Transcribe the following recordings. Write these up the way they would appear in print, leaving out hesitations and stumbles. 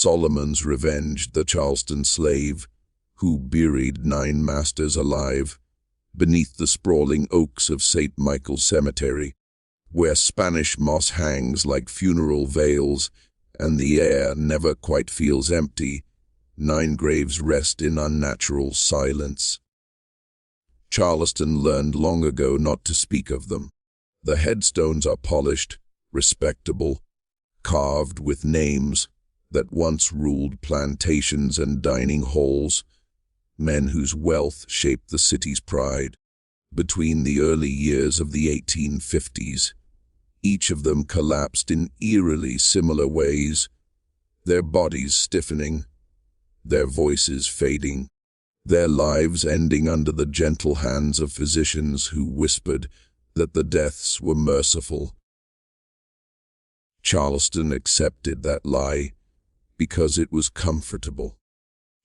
Solomon's revenge, the Charleston slave, who buried 9 masters alive beneath the sprawling oaks of St. Michael's Cemetery, where Spanish moss hangs like funeral veils and the air never quite feels empty. 9 graves rest in unnatural silence. Charleston learned long ago not to speak of them. The headstones are polished, respectable, carved with names that once ruled plantations and dining halls, men whose wealth shaped the city's pride. Between the early years of the 1850s, each of them collapsed in eerily similar ways, their bodies stiffening, their voices fading, their lives ending under the gentle hands of physicians who whispered that the deaths were merciful. Charleston accepted that lie because it was comfortable.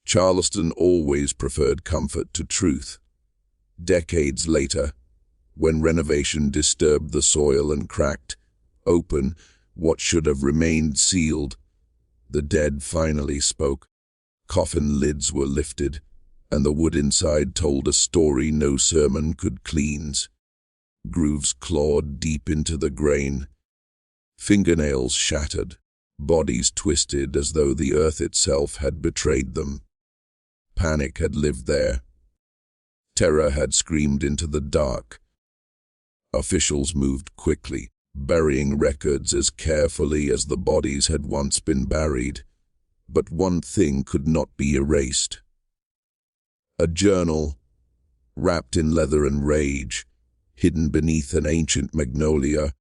Charleston always preferred comfort to truth. Decades later, when renovation disturbed the soil and cracked open what should have remained sealed, the dead finally spoke. Coffin lids were lifted, and the wood inside told a story no sermon could cleanse. Grooves clawed deep into the grain, fingernails shattered, bodies twisted as though the earth itself had betrayed them. Panic had lived there. Terror had screamed into the dark. Officials moved quickly, burying records as carefully as the bodies had once been buried. But one thing could not be erased. A journal, wrapped in leather and rage, hidden beneath an ancient magnolia,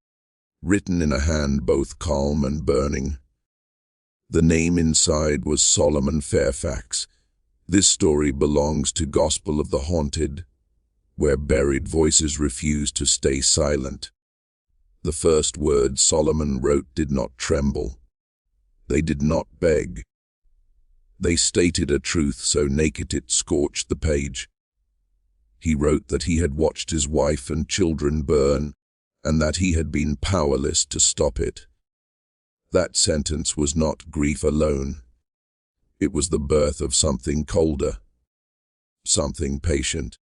written in a hand both calm and burning. The name inside was Solomon Fairfax. This story belongs to Gospel of the Haunted, where buried voices refuse to stay silent. The first words Solomon wrote did not tremble. They did not beg. They stated a truth so naked it scorched the page. He wrote that he had watched his wife and children burn, and that he had been powerless to stop it. That sentence was not grief alone. It was the birth of something colder, something patient.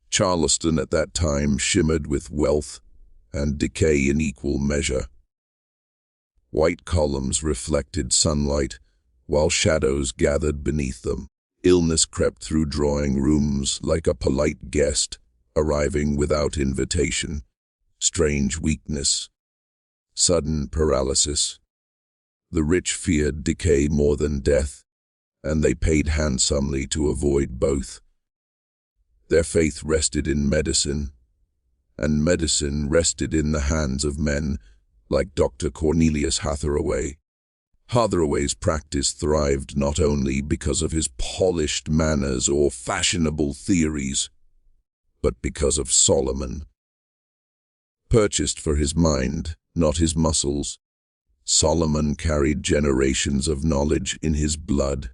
Charleston at that time shimmered with wealth and decay in equal measure. White columns reflected sunlight, while shadows gathered beneath them. Illness crept through drawing rooms like a polite guest, arriving without invitation. Strange weakness, sudden paralysis. The rich feared decay more than death, and they paid handsomely to avoid both. Their faith rested in medicine, and medicine rested in the hands of men like Dr. Cornelius Hathaway. Hathaway's practice thrived not only because of his polished manners or fashionable theories, but because of Solomon. Purchased for his mind, not his muscles, Solomon carried generations of knowledge in his blood.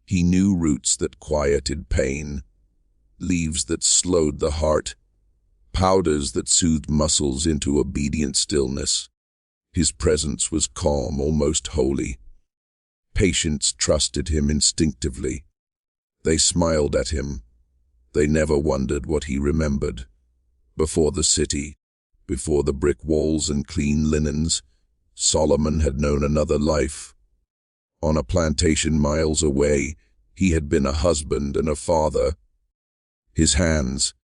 He knew roots that quieted pain, leaves that slowed the heart, powders that soothed muscles into obedient stillness. His presence was calm, almost holy. Patients trusted him instinctively. They smiled at him. They never wondered what he remembered. Before the city, before the brick walls and clean linens, Solomon had known another life. On a plantation miles away, he had been a husband and a father. His hands,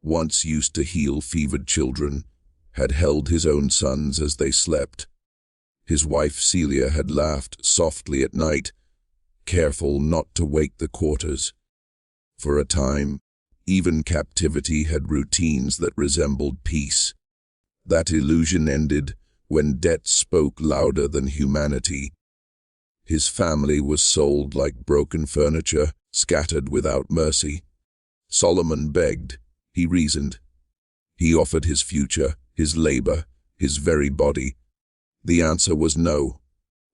once used to heal fevered children, had held his own sons as they slept. His wife Celia had laughed softly at night, careful not to wake the quarters. For a time, even captivity had routines that resembled peace. That illusion ended when debt spoke louder than humanity. His family was sold like broken furniture, scattered without mercy. Solomon begged, he reasoned. He offered his future, his labor, his very body. The answer was no,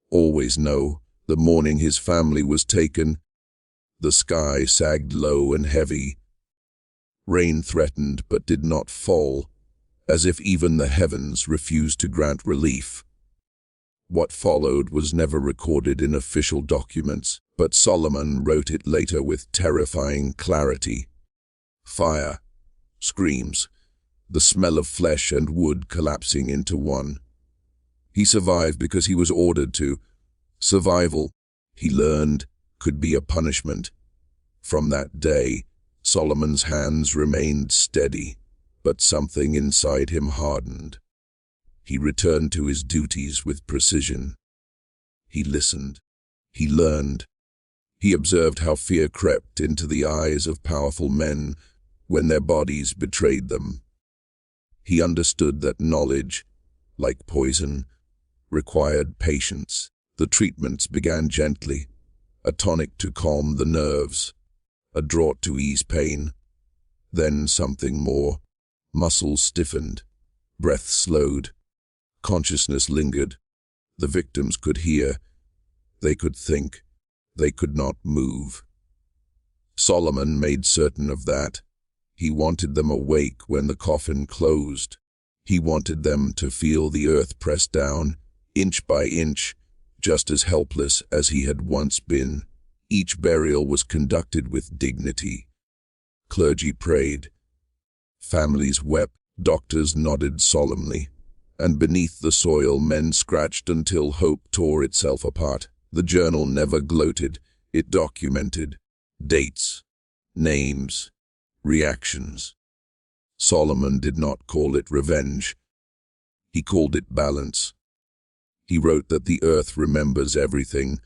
always no. The morning his family was taken, the sky sagged low and heavy. Rain threatened but did not fall, as if even the heavens refused to grant relief. What followed was never recorded in official documents, but Solomon wrote it later with terrifying clarity. Fire, screams, the smell of flesh and wood collapsing into one. He survived because he was ordered to. Survival, he learned, could be a punishment. From that day, Solomon's hands remained steady, but something inside him hardened. He returned to his duties with precision. He listened. He learned. He observed how fear crept into the eyes of powerful men when their bodies betrayed them. He understood that knowledge, like poison, required patience. The treatments began gently, a tonic to calm the nerves, a draught to ease pain. Then something more. Muscles stiffened, breath slowed, consciousness lingered. The victims could hear, they could think, they could not move. Solomon made certain of that. He wanted them awake when the coffin closed. He wanted them to feel the earth press down, inch by inch, just as helpless as he had once been. Each burial was conducted with dignity. Clergy prayed. Families wept, doctors nodded solemnly, and beneath the soil men scratched until hope tore itself apart. The journal never gloated, it documented dates, names, reactions. Solomon did not call it revenge. He called it balance. He wrote that the earth remembers everything,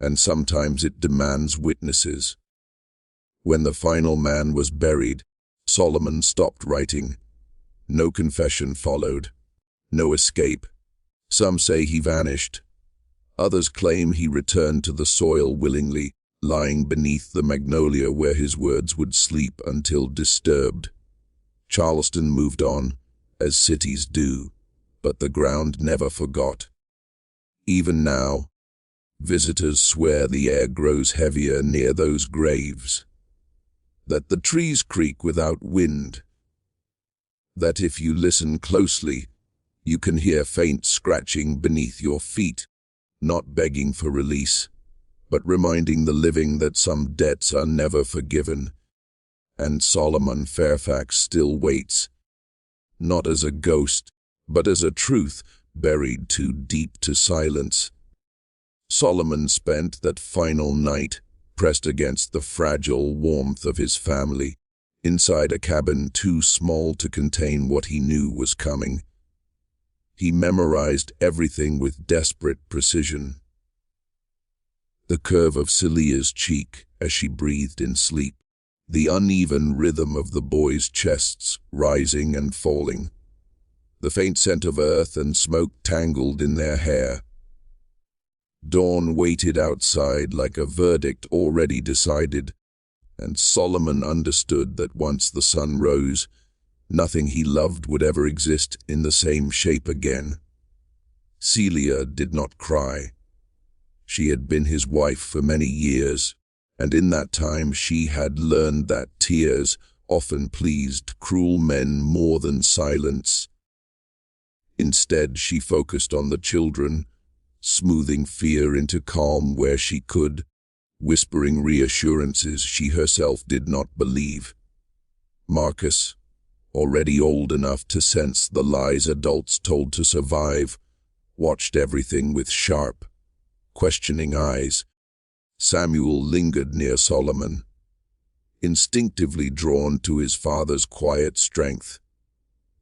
and sometimes it demands witnesses. When the final man was buried, Solomon stopped writing. No confession followed. No escape. Some say he vanished. Others claim he returned to the soil willingly, lying beneath the magnolia where his words would sleep until disturbed. Charleston moved on, as cities do, but the ground never forgot. Even now, visitors swear the air grows heavier near those graves, that the trees creak without wind, that if you listen closely, you can hear faint scratching beneath your feet, not begging for release, but reminding the living that some debts are never forgiven. And Solomon Fairfax still waits, not as a ghost, but as a truth buried too deep to silence. Solomon spent that final night pressed against the fragile warmth of his family, inside a cabin too small to contain what he knew was coming. He memorized everything with desperate precision. The curve of Celia's cheek as she breathed in sleep, the uneven rhythm of the boys' chests rising and falling, the faint scent of earth and smoke tangled in their hair. Dawn waited outside like a verdict already decided, and Solomon understood that once the sun rose, nothing he loved would ever exist in the same shape again. Celia did not cry. She had been his wife for many years, and in that time she had learned that tears often pleased cruel men more than silence. Instead, she focused on the children, smoothing fear into calm where she could, whispering reassurances she herself did not believe. Marcus, already old enough to sense the lies adults told to survive, watched everything with sharp, questioning eyes. Samuel lingered near Solomon, instinctively drawn to his father's quiet strength,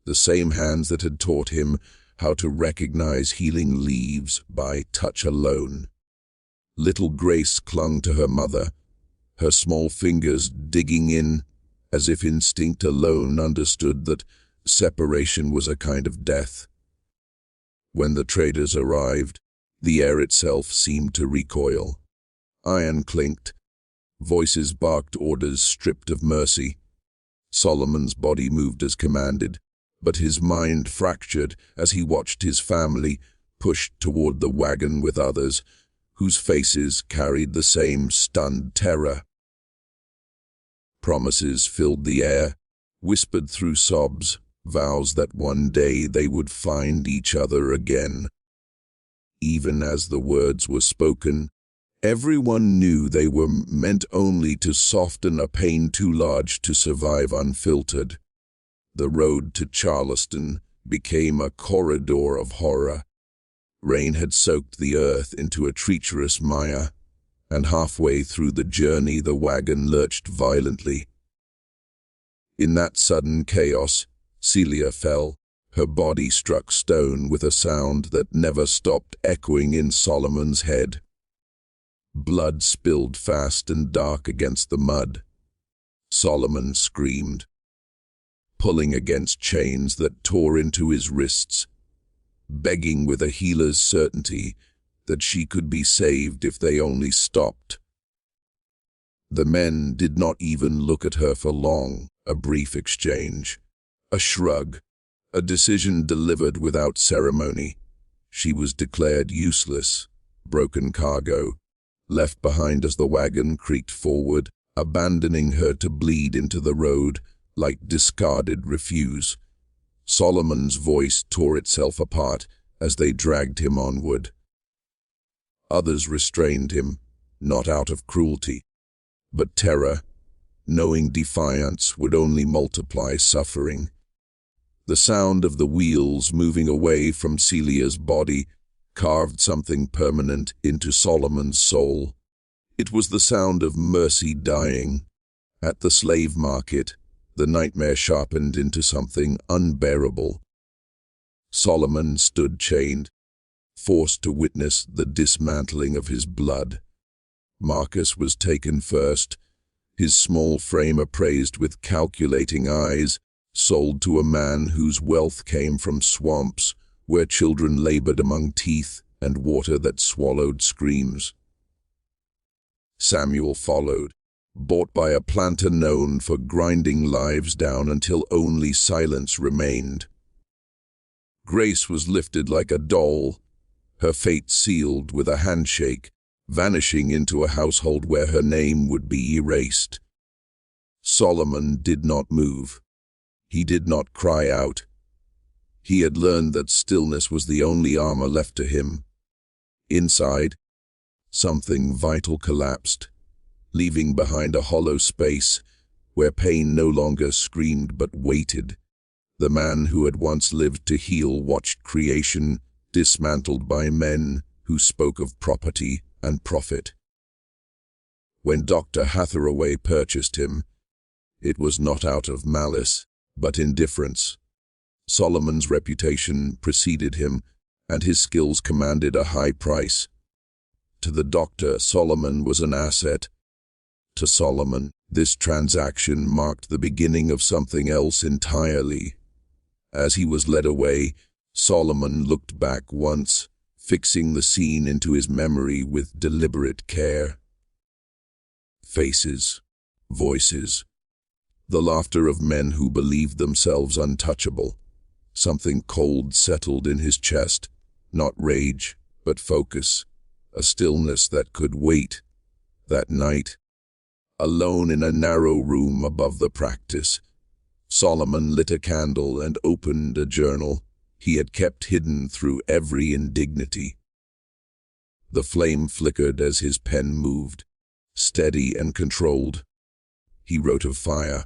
the same hands that had taught him how to recognize healing leaves by touch alone. Little Grace clung to her mother, her small fingers digging in, as if instinct alone understood that separation was a kind of death. When the traders arrived, the air itself seemed to recoil. Iron clinked. Voices barked orders stripped of mercy. Solomon's body moved as commanded, but his mind fractured as he watched his family pushed toward the wagon with others, whose faces carried the same stunned terror. Promises filled the air, whispered through sobs, vows that one day they would find each other again. even as the words were spoken. Everyone knew they were meant only to soften a pain too large to survive unfiltered. The road to Charleston became a corridor of horror. Rain had soaked the earth into a treacherous mire, and halfway through the journey the wagon lurched violently. In that sudden chaos, Celia fell. Her body struck stone with a sound that never stopped echoing in Solomon's head. Blood spilled fast and dark against the mud. Solomon screamed, pulling against chains that tore into his wrists, begging with a healer's certainty that she could be saved if they only stopped. The men did not even look at her for long, a brief exchange, a shrug, a decision delivered without ceremony. She was declared useless, broken cargo, left behind as the wagon creaked forward, abandoning her to bleed into the road like discarded refuse. Solomon's voice tore itself apart as they dragged him onward. Others restrained him, not out of cruelty, but terror, knowing defiance would only multiply suffering. The sound of the wheels moving away from Celia's body carved something permanent into Solomon's soul. It was the sound of mercy dying. At the slave market, the nightmare sharpened into something unbearable. Solomon stood chained, forced to witness the dismantling of his blood. Marcus was taken first, his small frame appraised with calculating eyes, sold to a man whose wealth came from swamps where children labored among teeth and water that swallowed screams. Samuel followed, bought by a planter known for grinding lives down until only silence remained. Grace was lifted like a doll, her fate sealed with a handshake, vanishing into a household where her name would be erased. Solomon did not move. He did not cry out. He had learned that stillness was the only armor left to him. Inside, something vital collapsed, leaving behind a hollow space where pain no longer screamed but waited. The man who had once lived to heal watched creation dismantled by men who spoke of property and profit. When Dr. Hathaway purchased him, it was not out of malice, but indifference. Solomon's reputation preceded him, and his skills commanded a high price. To the doctor, Solomon was an asset. To Solomon, this transaction marked the beginning of something else entirely. As he was led away, Solomon looked back once, fixing the scene into his memory with deliberate care. Faces, voices, the laughter of men who believed themselves untouchable. Something cold settled in his chest, not rage, but focus, a stillness that could wait. That night, alone in a narrow room above the practice, Solomon lit a candle and opened a journal he had kept hidden through every indignity. The flame flickered as his pen moved, steady and controlled. He wrote of fire,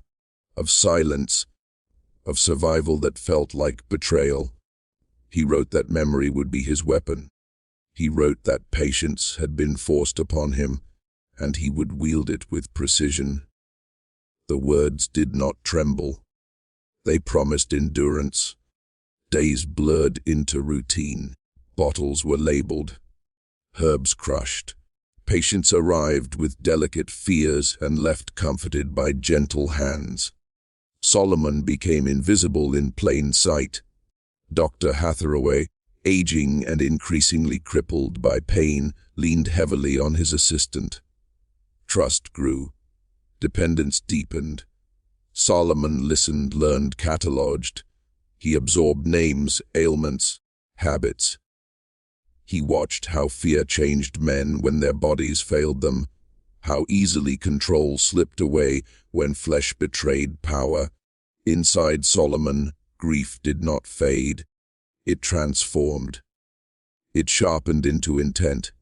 of silence, of survival that felt like betrayal. He wrote that memory would be his weapon. He wrote that patience had been forced upon him, and he would wield it with precision. The words did not tremble. They promised endurance. Days blurred into routine. Bottles were labeled. Herbs crushed. Patients arrived with delicate fears and left comforted by gentle hands. Solomon became invisible in plain sight. Dr. Hathaway, aging and increasingly crippled by pain, leaned heavily on his assistant. Trust grew. Dependence deepened. Solomon listened, learned, cataloged. He absorbed names, ailments, habits. He watched how fear changed men when their bodies failed them, how easily control slipped away when flesh betrayed power. Inside Solomon, grief did not fade. It transformed. It sharpened into intent.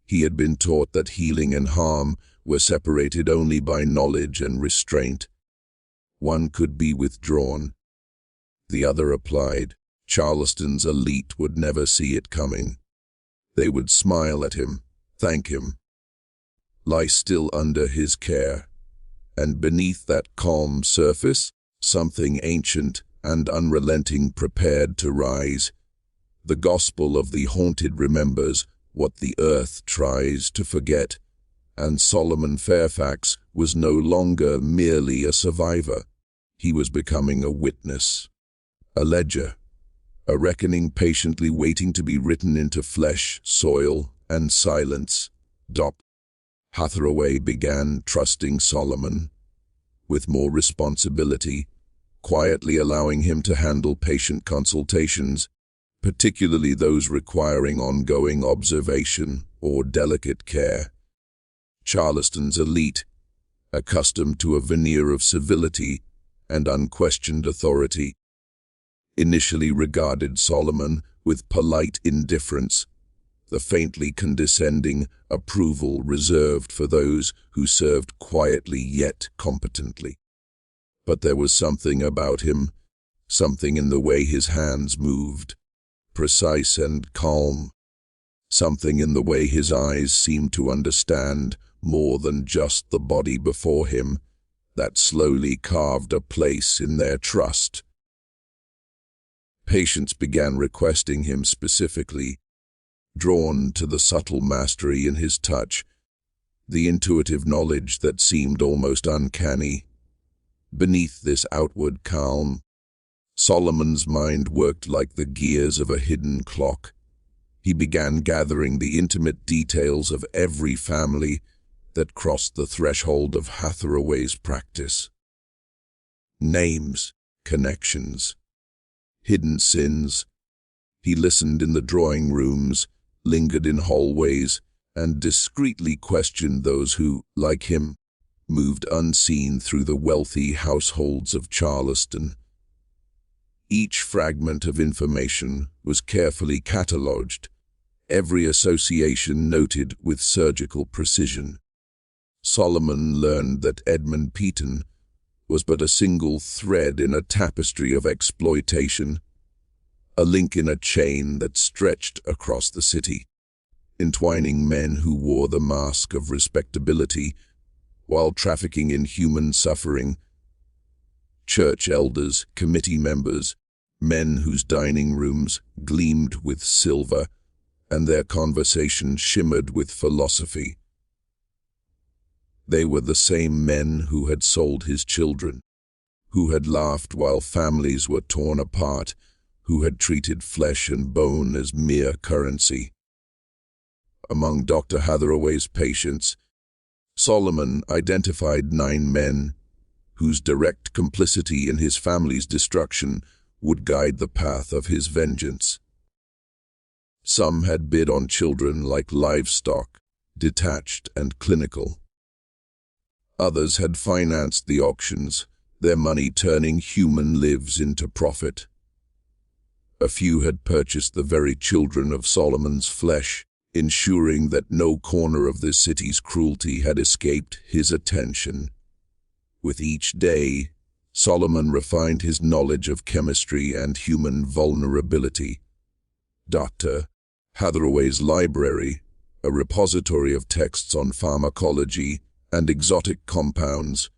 He had been taught that healing and harm were separated only by knowledge and restraint. One could be withdrawn. The other applied. Charleston's elite would never see it coming. They would smile at him, thank him, lie still under his care, and beneath that calm surface, something ancient and unrelenting prepared to rise. The gospel of the haunted remembers what the earth tries to forget, and Solomon Fairfax was no longer merely a survivor. He was becoming a witness, a ledger, a reckoning patiently waiting to be written into flesh, soil, and silence. Hathaway began trusting Solomon with more responsibility, quietly allowing him to handle patient consultations, particularly those requiring ongoing observation or delicate care. Charleston's elite, accustomed to a veneer of civility and unquestioned authority, initially regarded Solomon with polite indifference, the faintly condescending approval reserved for those who served quietly yet competently. But there was something about him, something in the way his hands moved, precise and calm, something in the way his eyes seemed to understand more than just the body before him, that slowly carved a place in their trust. Patients began requesting him specifically, drawn to the subtle mastery in his touch, the intuitive knowledge that seemed almost uncanny. Beneath this outward calm, Solomon's mind worked like the gears of a hidden clock. He began gathering the intimate details of every family that crossed the threshold of Hathaway's practice. Names, connections, hidden sins. He listened in the drawing rooms, lingered in hallways, and discreetly questioned those who, like him, moved unseen through the wealthy households of Charleston. Each fragment of information was carefully catalogued, every association noted with surgical precision. Solomon learned that Edmund Peaton was but a single thread in a tapestry of exploitation, a link in a chain that stretched across the city, entwining men who wore the mask of respectability while trafficking in human suffering. Church elders, committee members, men whose dining rooms gleamed with silver and their conversation shimmered with philosophy. They were the same men who had sold his children, who had laughed while families were torn apart, who had treated flesh and bone as mere currency. Among Dr. Hathaway's patients, Solomon identified 9 men whose direct complicity in his family's destruction would guide the path of his vengeance. Some had bid on children like livestock, detached and clinical. Others had financed the auctions, their money turning human lives into profit. A few had purchased the very children of Solomon's flesh, ensuring that no corner of the city's cruelty had escaped his attention. With each day, Solomon refined his knowledge of chemistry and human vulnerability. Dr. Hathaway's library, a repository of texts on pharmacology and exotic compounds,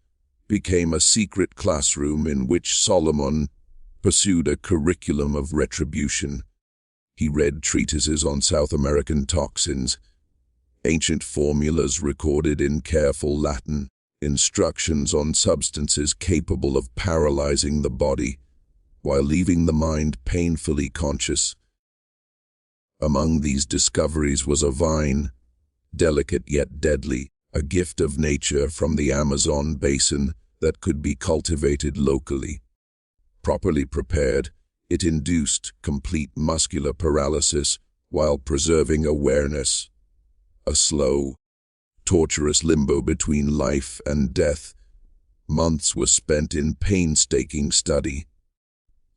became a secret classroom in which Solomon pursued a curriculum of retribution. He read treatises on South American toxins, ancient formulas recorded in careful Latin, instructions on substances capable of paralyzing the body while leaving the mind painfully conscious. Among these discoveries was a vine, delicate yet deadly, a gift of nature from the Amazon basin that could be cultivated locally. Properly prepared, it induced complete muscular paralysis while preserving awareness, a slow, torturous limbo between life and death. Months were spent in painstaking study.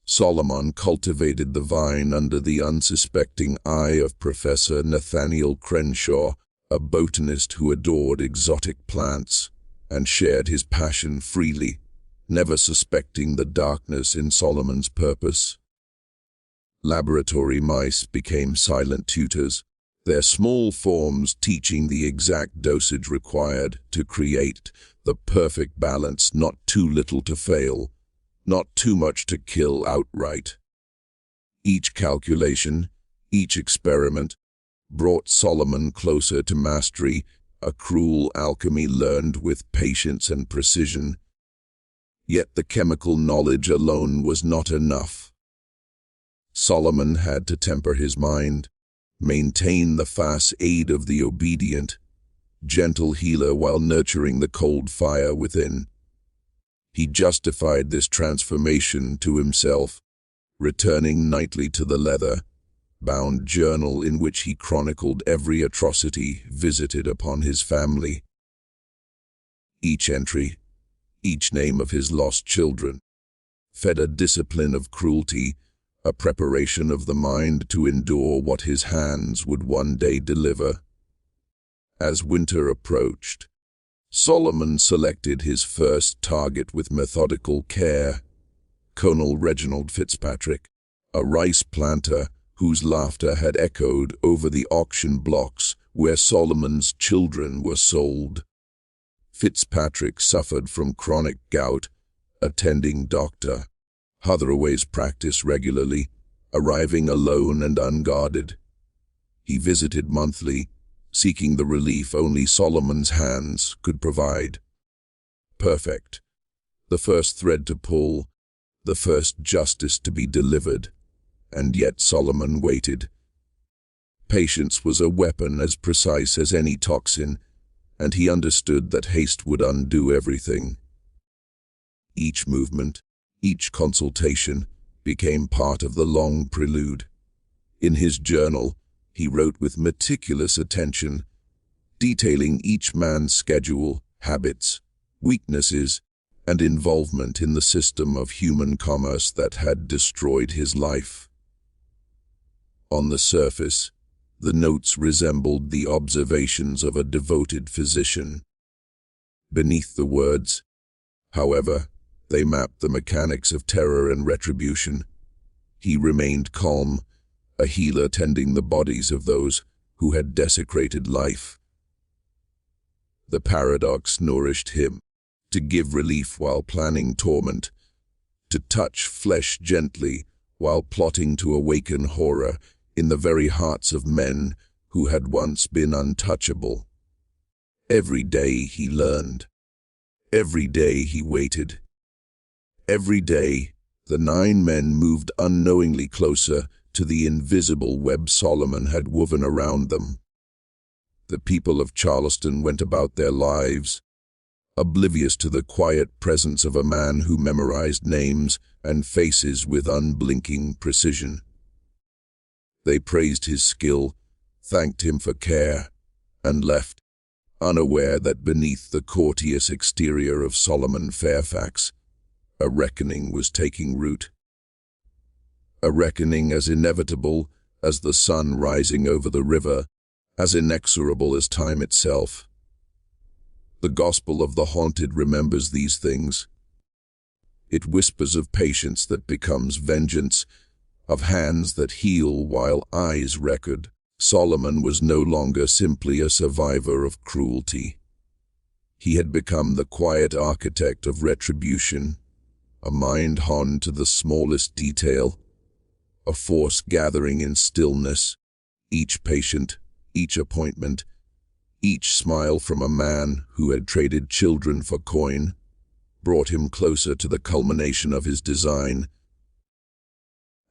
Solomon cultivated the vine under the unsuspecting eye of Professor Nathaniel Crenshaw, a botanist who adored exotic plants and shared his passion freely, never suspecting the darkness in Solomon's purpose. Laboratory mice became silent tutors, their small forms teaching the exact dosage required to create the perfect balance, not too little to fail, not too much to kill outright. Each calculation, each experiment, brought Solomon closer to mastery, a cruel alchemy learned with patience and precision. Yet the chemical knowledge alone was not enough. Solomon had to temper his mind, maintain the facade of the obedient, gentle healer while nurturing the cold fire within. He justified this transformation to himself, returning nightly to the leather-bound journal in which he chronicled every atrocity visited upon his family. Each entry, each name of his lost children, fed a discipline of cruelty, a preparation of the mind to endure what his hands would one day deliver. As winter approached, Solomon selected his first target with methodical care, Colonel Reginald Fitzpatrick, a rice planter whose laughter had echoed over the auction blocks where Solomon's children were sold. Fitzpatrick suffered from chronic gout, attending Dr. Hathaway's practice regularly, arriving alone and unguarded. He visited monthly, seeking the relief only Solomon's hands could provide. Perfect. The first thread to pull, the first justice to be delivered, and yet Solomon waited. Patience was a weapon as precise as any toxin, and he understood that haste would undo everything. Each movement, each consultation, became part of the long prelude. In his journal, he wrote with meticulous attention, detailing each man's schedule, habits, weaknesses, and involvement in the system of human commerce that had destroyed his life. On the surface, the notes resembled the observations of a devoted physician. Beneath the words, however, they mapped the mechanics of terror and retribution. He remained calm, a healer tending the bodies of those who had desecrated life. The paradox nourished him, to give relief while planning torment, to touch flesh gently while plotting to awaken horror in the very hearts of men who had once been untouchable. Every day he learned. Every day he waited. Every day, the 9 men moved unknowingly closer to the invisible web Solomon had woven around them. The people of Charleston went about their lives, oblivious to the quiet presence of a man who memorized names and faces with unblinking precision. They praised his skill, thanked him for care, and left, unaware that beneath the courteous exterior of Solomon Fairfax, a reckoning was taking root. A reckoning as inevitable as the sun rising over the river, as inexorable as time itself. The gospel of the haunted remembers these things. It whispers of patience that becomes vengeance, of hands that heal while eyes record. Solomon was no longer simply a survivor of cruelty. He had become the quiet architect of retribution, a mind honed to the smallest detail, a force gathering in stillness, each patient, each appointment, each smile from a man who had traded children for coin, brought him closer to the culmination of his design.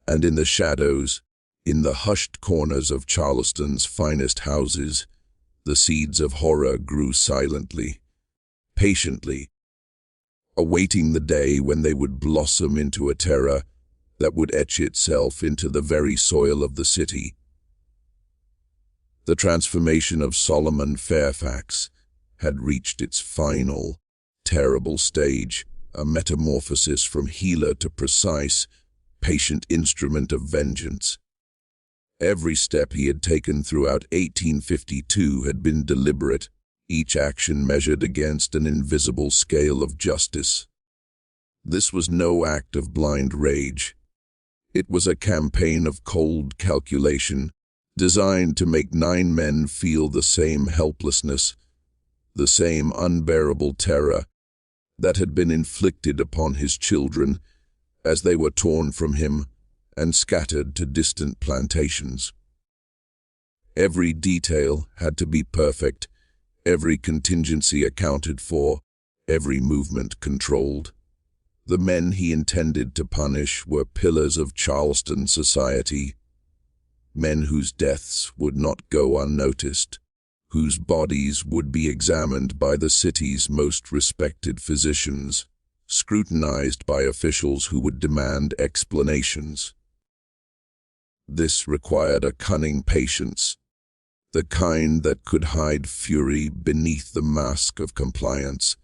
And in the shadows, in the hushed corners of Charleston's finest houses, the seeds of horror grew silently, patiently, awaiting the day when they would blossom into a terror that would etch itself into the very soil of the city. The transformation of Solomon Fairfax had reached its final, terrible stage, a metamorphosis from healer to precise, patient instrument of vengeance. Every step he had taken throughout 1852 had been deliberate, each action measured against an invisible scale of justice. This was no act of blind rage. It was a campaign of cold calculation, designed to make 9 men feel the same helplessness, the same unbearable terror that had been inflicted upon his children as they were torn from him and scattered to distant plantations. Every detail had to be perfect, every contingency accounted for, every movement controlled. The men he intended to punish were pillars of Charleston society, men whose deaths would not go unnoticed, whose bodies would be examined by the city's most respected physicians, scrutinized by officials who would demand explanations. This required a cunning patience, the kind that could hide fury beneath the mask of compliance.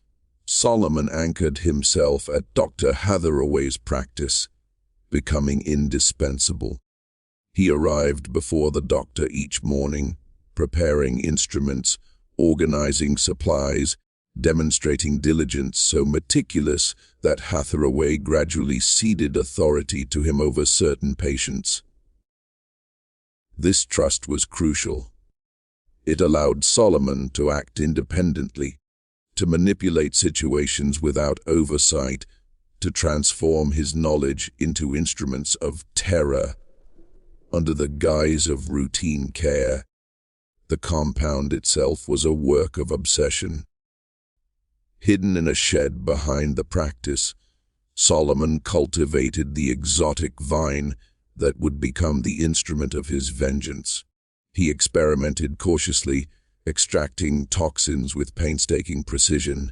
Solomon anchored himself at Dr. Hathaway's practice, becoming indispensable. He arrived before the doctor each morning, preparing instruments, organizing supplies, demonstrating diligence so meticulous that Hathaway gradually ceded authority to him over certain patients. This trust was crucial. It allowed Solomon to act independently, to manipulate situations without oversight, to transform his knowledge into instruments of terror. Under the guise of routine care, the compound itself was a work of obsession. Hidden in a shed behind the practice, Solomon cultivated the exotic vine that would become the instrument of his vengeance. He experimented cautiously, extracting toxins with painstaking precision.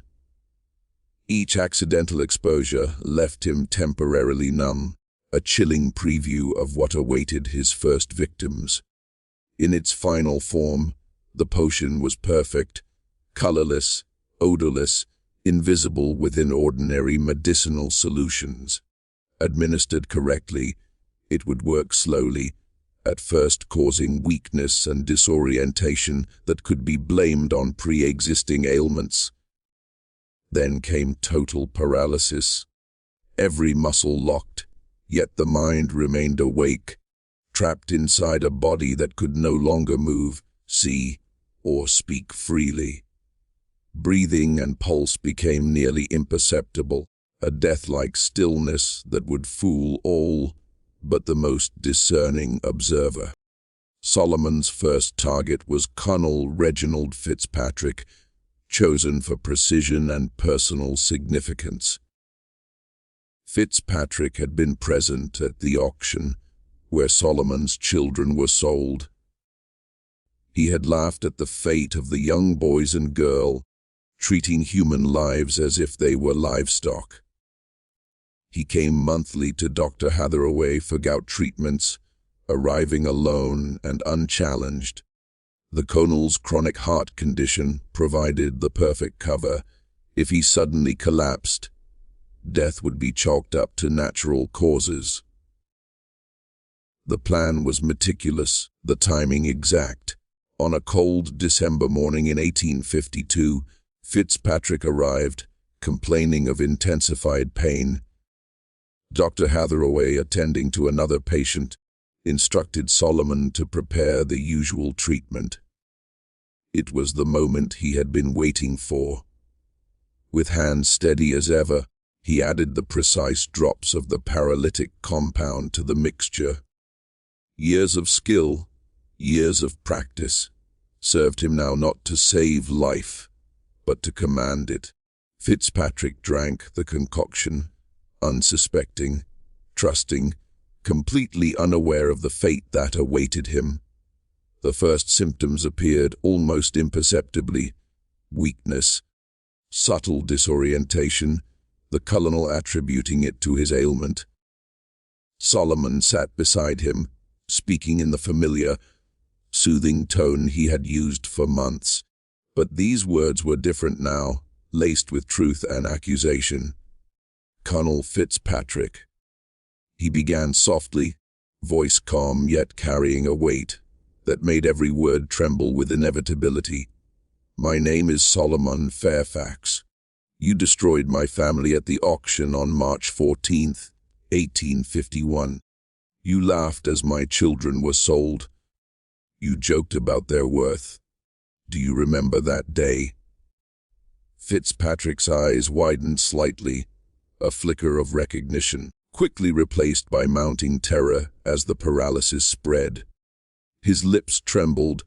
Each accidental exposure left him temporarily numb, a chilling preview of what awaited his first victims. In its final form, the potion was perfect, colorless, odorless, invisible within ordinary medicinal solutions. Administered correctly, it would work slowly, at first causing weakness and disorientation that could be blamed on pre-existing ailments. Then came total paralysis. Every muscle locked, yet the mind remained awake, trapped inside a body that could no longer move, see, or speak freely. Breathing and pulse became nearly imperceptible, a death-like stillness that would fool all but the most discerning observer. Solomon's first target was Colonel Reginald Fitzpatrick, chosen for precision and personal significance. Fitzpatrick had been present at the auction where Solomon's children were sold. He had laughed at the fate of the young boys and girl, treating human lives as if they were livestock. He came monthly to Dr. Hathaway for gout treatments, arriving alone and unchallenged. The colonel's chronic heart condition provided the perfect cover. If he suddenly collapsed, death would be chalked up to natural causes. The plan was meticulous, the timing exact. On a cold December morning in 1852, Fitzpatrick arrived, complaining of intensified pain. Dr. Hathaway, attending to another patient, instructed Solomon to prepare the usual treatment. It was the moment he had been waiting for. With hands steady as ever, he added the precise drops of the paralytic compound to the mixture. Years of skill, years of practice, served him now not to save life, but to command it. Fitzpatrick drank the concoction, unsuspecting, trusting, completely unaware of the fate that awaited him. The first symptoms appeared almost imperceptibly: weakness, subtle disorientation, the colonel attributing it to his ailment. Solomon sat beside him, speaking in the familiar, soothing tone he had used for months. But these words were different now, laced with truth and accusation. "Colonel Fitzpatrick, He began softly, voice calm yet carrying a weight that made every word tremble with inevitability. "My name is Solomon Fairfax. You destroyed my family at the auction on March 14th, 1851. You laughed as my children were sold. You joked about their worth. Do you remember that day?" Fitzpatrick's eyes widened slightly, a flicker of recognition, quickly replaced by mounting terror as the paralysis spread. His lips trembled,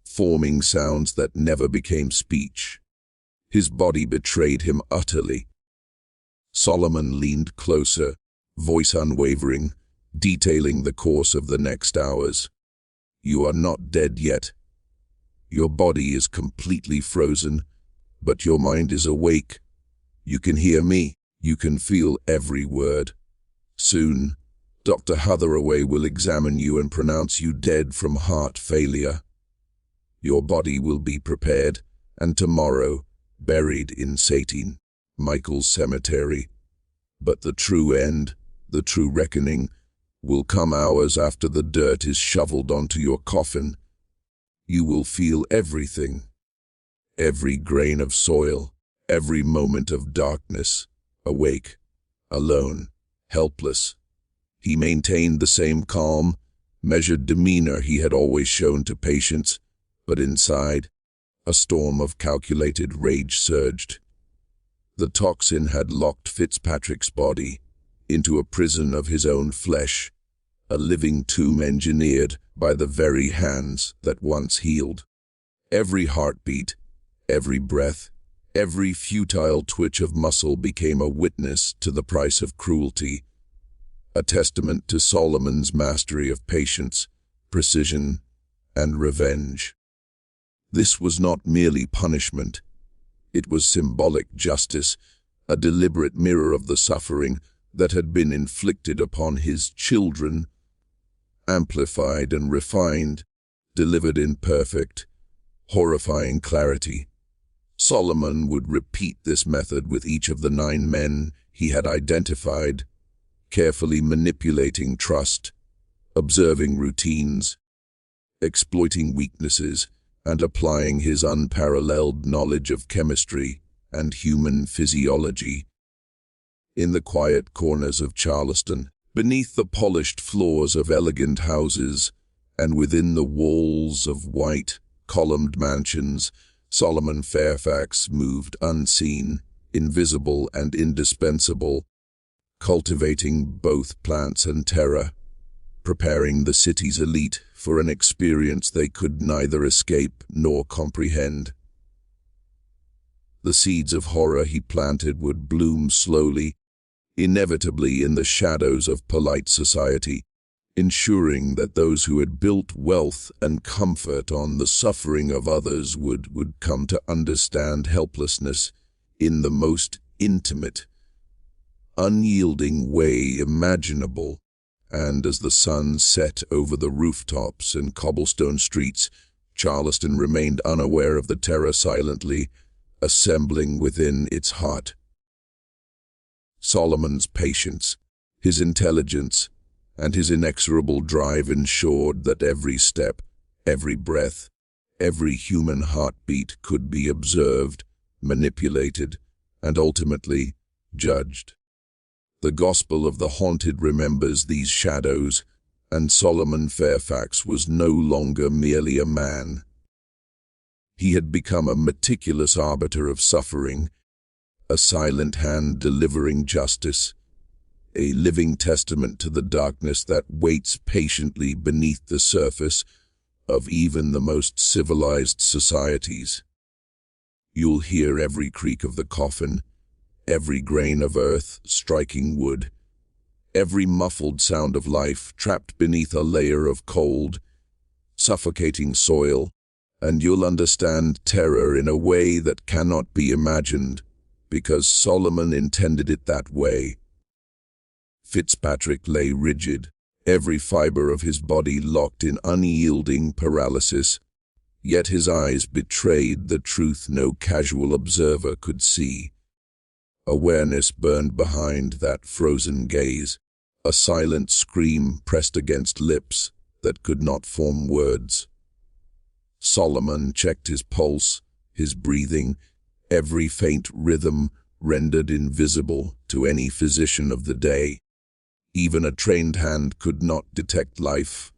forming sounds that never became speech. His body betrayed him utterly. Solomon leaned closer, voice unwavering, detailing the course of the next hours. "You are not dead yet. Your body is completely frozen, but your mind is awake. You can hear me. You can feel every word. Soon, Dr. Hathaway will examine you and pronounce you dead from heart failure. Your body will be prepared, and tomorrow, buried in St. Michael's Cemetery. But the true end, the true reckoning, will come hours after the dirt is shoveled onto your coffin. You will feel everything. Every grain of soil, every moment of darkness, awake, alone, helpless." He maintained the same calm, measured demeanor he had always shown to patients, but inside, a storm of calculated rage surged. The toxin had locked Fitzpatrick's body into a prison of his own flesh, a living tomb engineered by the very hands that once healed. Every heartbeat, every breath, every futile twitch of muscle became a witness to the price of cruelty, a testament to Solomon's mastery of patience, precision, and revenge. This was not merely punishment. It was symbolic justice, a deliberate mirror of the suffering that had been inflicted upon his children, amplified and refined, delivered in perfect, horrifying clarity. Solomon would repeat this method with each of the 9 men he had identified, carefully manipulating trust, observing routines, exploiting weaknesses, and applying his unparalleled knowledge of chemistry and human physiology. In the quiet corners of Charleston, beneath the polished floors of elegant houses, and within the walls of white, columned mansions, Solomon Fairfax moved unseen, invisible and indispensable, cultivating both plants and terror, preparing the city's elite for an experience they could neither escape nor comprehend. The seeds of horror he planted would bloom slowly, inevitably in the shadows of polite society, ensuring that those who had built wealth and comfort on the suffering of others would come to understand helplessness in the most intimate, unyielding way imaginable. And as the sun set over the rooftops and cobblestone streets, Charleston remained unaware of the terror silently assembling within its heart. Solomon's patience, his intelligence, and his inexorable drive ensured that every step, every breath, every human heartbeat could be observed, manipulated, and ultimately judged. The gospel of the haunted remembers these shadows, and Solomon Fairfax was no longer merely a man. He had become a meticulous arbiter of suffering, a silent hand delivering justice, a living testament to the darkness that waits patiently beneath the surface of even the most civilized societies. You'll hear every creak of the coffin, every grain of earth striking wood, every muffled sound of life trapped beneath a layer of cold, suffocating soil, and you'll understand terror in a way that cannot be imagined, because Solomon intended it that way. Fitzpatrick lay rigid, every fiber of his body locked in unyielding paralysis, yet his eyes betrayed the truth no casual observer could see. Awareness burned behind that frozen gaze, a silent scream pressed against lips that could not form words. Solomon checked his pulse, his breathing, every faint rhythm rendered invisible to any physician of the day. Even a trained hand could not detect life,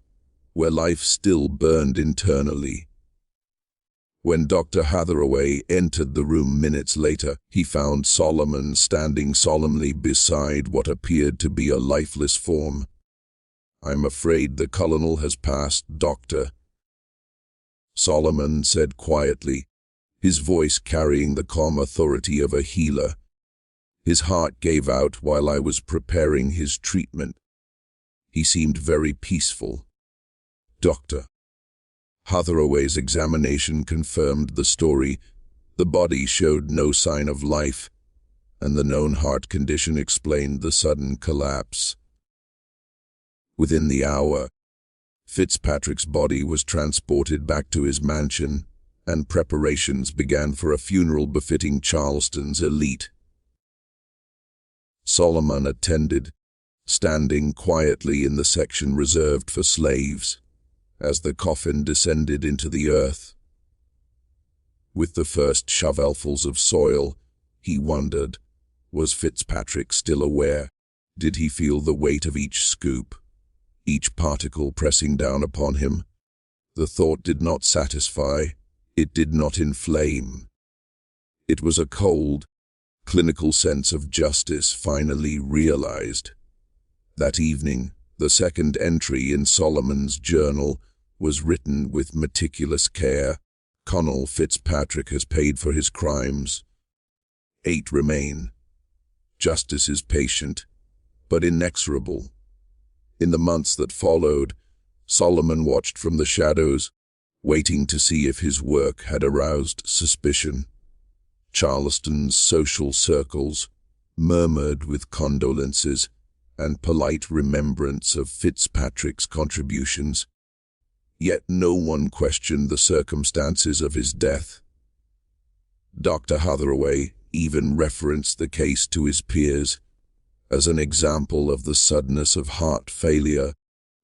where life still burned internally. When Dr. Hathaway entered the room minutes later, he found Solomon standing solemnly beside what appeared to be a lifeless form. "I'm afraid the colonel has passed, Doctor," Solomon said quietly, his voice carrying the calm authority of a healer. "His heart gave out while I was preparing his treatment. He seemed very peaceful." Dr. Hathaway's examination confirmed the story. The body showed no sign of life, and the known heart condition explained the sudden collapse. Within the hour, Fitzpatrick's body was transported back to his mansion, and preparations began for a funeral befitting Charleston's elite. Solomon attended, standing quietly in the section reserved for slaves, as the coffin descended into the earth. With the first shovelfuls of soil, he wondered, was Fitzpatrick still aware? Did he feel the weight of each scoop, each particle pressing down upon him? The thought did not satisfy, it did not inflame. It was a cold, clinical sense of justice finally realized. That evening, the second entry in Solomon's journal was written with meticulous care. "Colonel Fitzpatrick has paid for his crimes. 8 remain. Justice is patient, but inexorable." In the months that followed, Solomon watched from the shadows, waiting to see if his work had aroused suspicion. Charleston's social circles murmured with condolences and polite remembrance of Fitzpatrick's contributions. Yet no one questioned the circumstances of his death. Dr. Hathaway even referenced the case to his peers as an example of the suddenness of heart failure,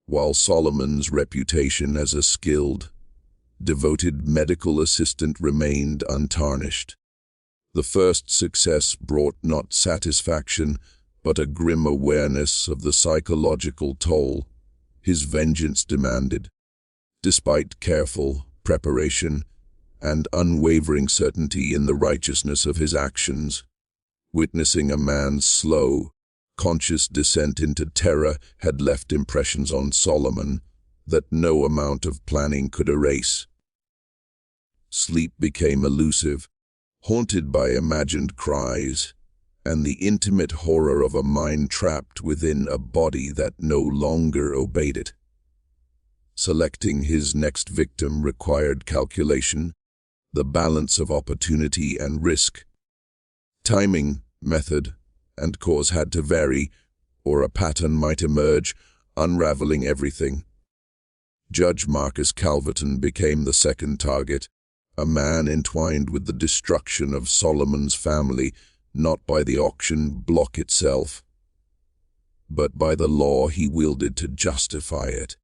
while Solomon's reputation as a skilled, devoted medical assistant remained untarnished. The first success brought not satisfaction, but a grim awareness of the psychological toll his vengeance demanded. Despite careful preparation and unwavering certainty in the righteousness of his actions, witnessing a man's slow, conscious descent into terror had left impressions on Solomon that no amount of planning could erase. Sleep became elusive, haunted by imagined cries, and the intimate horror of a mind trapped within a body that no longer obeyed it. Selecting his next victim required calculation, the balance of opportunity and risk. Timing, method, and cause had to vary, or a pattern might emerge, unraveling everything. Judge Marcus Calverton became the second target, a man entwined with the destruction of Solomon's family, not by the auction block itself, but by the law he wielded to justify it.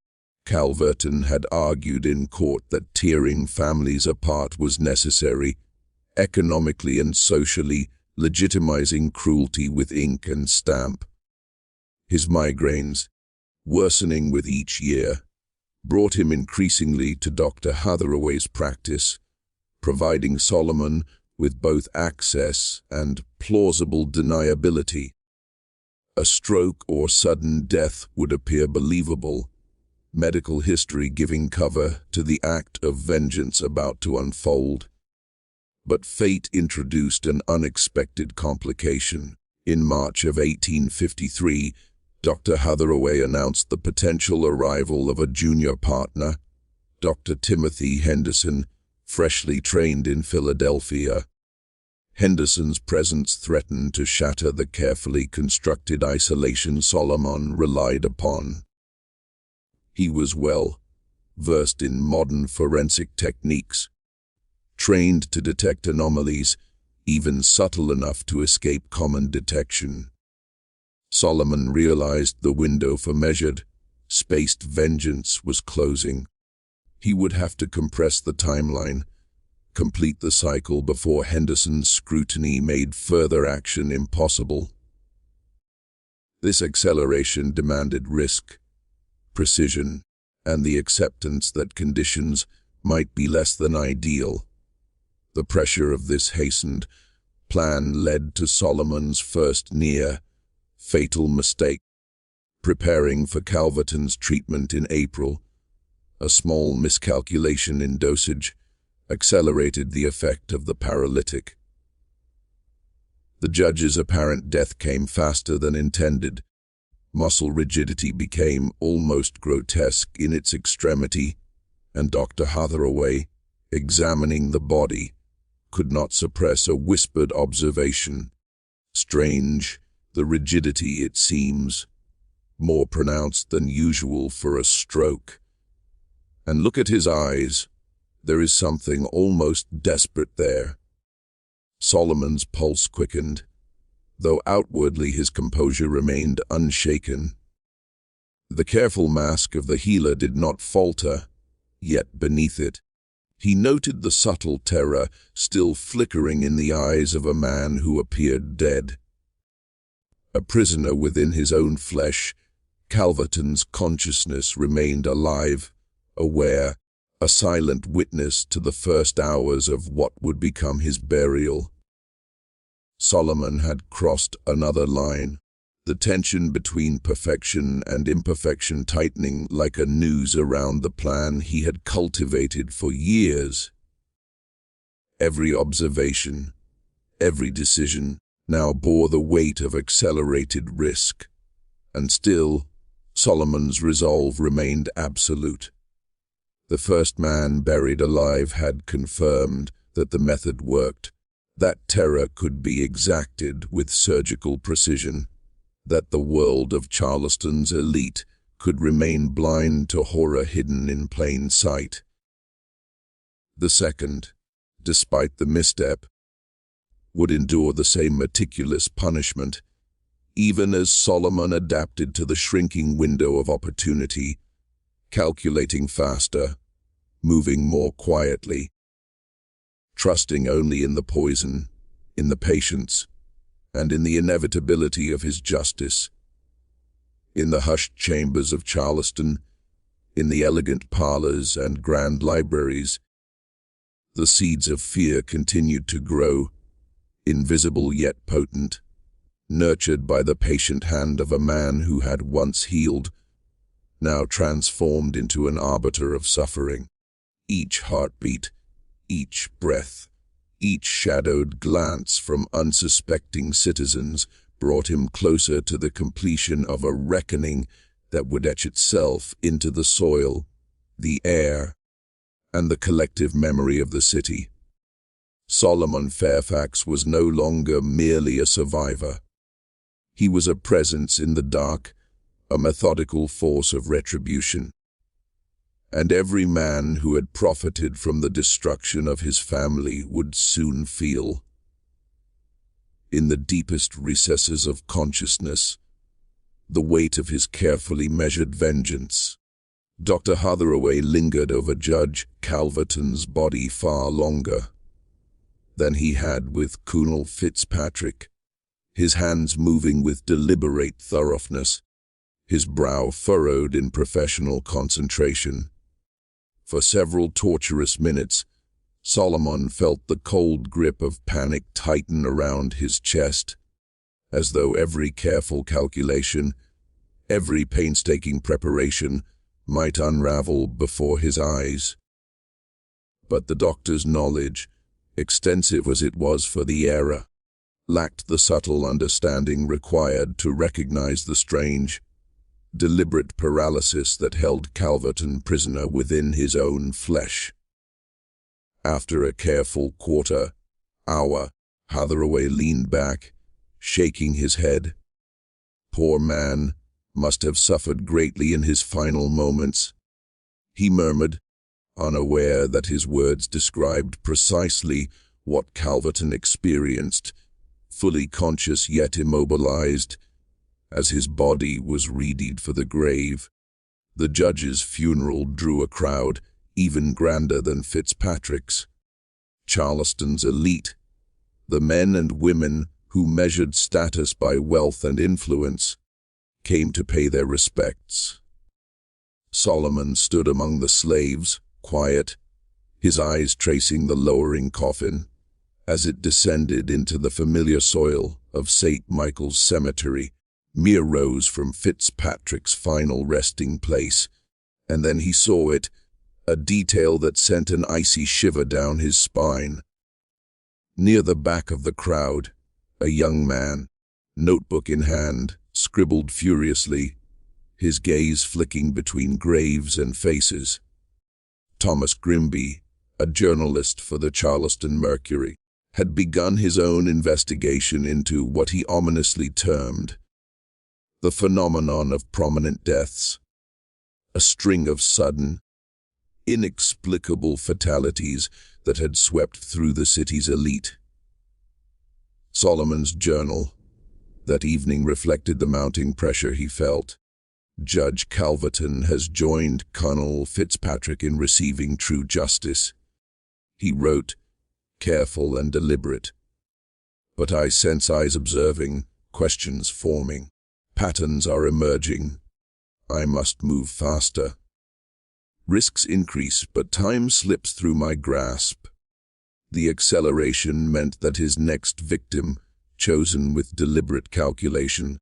Calverton had argued in court that tearing families apart was necessary, economically and socially, legitimizing cruelty with ink and stamp. His migraines, worsening with each year, brought him increasingly to Dr. Hathaway's practice, providing Solomon with both access and plausible deniability. A stroke or sudden death would appear believable, medical history giving cover to the act of vengeance about to unfold. But fate introduced an unexpected complication. In March of 1853, Dr. Hathaway announced the potential arrival of a junior partner, Dr. Timothy Henderson, freshly trained in Philadelphia. Henderson's presence threatened to shatter the carefully constructed isolation Solomon relied upon. He was well versed in modern forensic techniques, trained to detect anomalies, even subtle enough to escape common detection. Solomon realized the window for measured, spaced vengeance was closing. He would have to compress the timeline, complete the cycle before Henderson's scrutiny made further action impossible. This acceleration demanded risk, precision, and the acceptance that conditions might be less than ideal. The pressure of this hastened plan led to Solomon's first fatal mistake. Preparing for Calverton's treatment in April, a small miscalculation in dosage accelerated the effect of the paralytic. The judge's apparent death came faster than intended. Muscle rigidity became almost grotesque in its extremity, and Dr. Hathaway, examining the body, could not suppress a whispered observation. Strange, the rigidity, it seems, more pronounced than usual for a stroke. And look at his eyes. There is something almost desperate there. Solomon's pulse quickened, though outwardly his composure remained unshaken. The careful mask of the healer did not falter, yet beneath it, he noted the subtle terror still flickering in the eyes of a man who appeared dead. A prisoner within his own flesh, Calverton's consciousness remained alive, aware, a silent witness to the first hours of what would become his burial. Solomon had crossed another line, the tension between perfection and imperfection tightening like a noose around the plan he had cultivated for years. Every observation, every decision, now bore the weight of accelerated risk, and still, Solomon's resolve remained absolute. The first man buried alive had confirmed that the method worked, that terror could be exacted with surgical precision, that the world of Charleston's elite could remain blind to horror hidden in plain sight. The second, despite the misstep, would endure the same meticulous punishment, even as Solomon adapted to the shrinking window of opportunity, calculating faster, moving more quietly, trusting only in the poison, in the patience, and in the inevitability of his justice. In the hushed chambers of Charleston, in the elegant parlors and grand libraries, the seeds of fear continued to grow, invisible yet potent, nurtured by the patient hand of a man who had once healed, now transformed into an arbiter of suffering. Each heartbeat, each breath, each shadowed glance from unsuspecting citizens brought him closer to the completion of a reckoning that would etch itself into the soil, the air, and the collective memory of the city. Solomon Fairfax was no longer merely a survivor. He was a presence in the dark, a methodical force of retribution. And every man who had profited from the destruction of his family would soon feel, in the deepest recesses of consciousness, the weight of his carefully measured vengeance. Dr. Hathaway lingered over Judge Calverton's body far longer than he had with Colonel Fitzpatrick, his hands moving with deliberate thoroughness, his brow furrowed in professional concentration. For several torturous minutes, Solomon felt the cold grip of panic tighten around his chest, as though every careful calculation, every painstaking preparation might unravel before his eyes. But the doctor's knowledge, extensive as it was for the era, lacked the subtle understanding required to recognize the strange, deliberate paralysis that held Calverton prisoner within his own flesh. After a careful quarter-hour, Hathaway leaned back, shaking his head. Poor man must have suffered greatly in his final moments, he murmured, unaware that his words described precisely what Calverton experienced, fully conscious yet immobilized, as his body was readied for the grave. The judge's funeral drew a crowd even grander than Fitzpatrick's. Charleston's elite, the men and women who measured status by wealth and influence, came to pay their respects. Solomon stood among the slaves, quiet, his eyes tracing the lowering coffin as it descended into the familiar soil of St. Michael's Cemetery. Mere rose from Fitzpatrick's final resting place, and then he saw it, a detail that sent an icy shiver down his spine. Near the back of the crowd, a young man, notebook in hand, scribbled furiously, his gaze flicking between graves and faces. Thomas Grimby, a journalist for the Charleston Mercury, had begun his own investigation into what he ominously termed the phenomenon of prominent deaths, a string of sudden, inexplicable fatalities that had swept through the city's elite. Solomon's journal that evening reflected the mounting pressure he felt. Judge Calverton has joined Colonel Fitzpatrick in receiving true justice, he wrote, careful and deliberate. But I sense eyes observing, questions forming. Patterns are emerging. I must move faster. Risks increase, but time slips through my grasp. The acceleration meant that his next victim, chosen with deliberate calculation,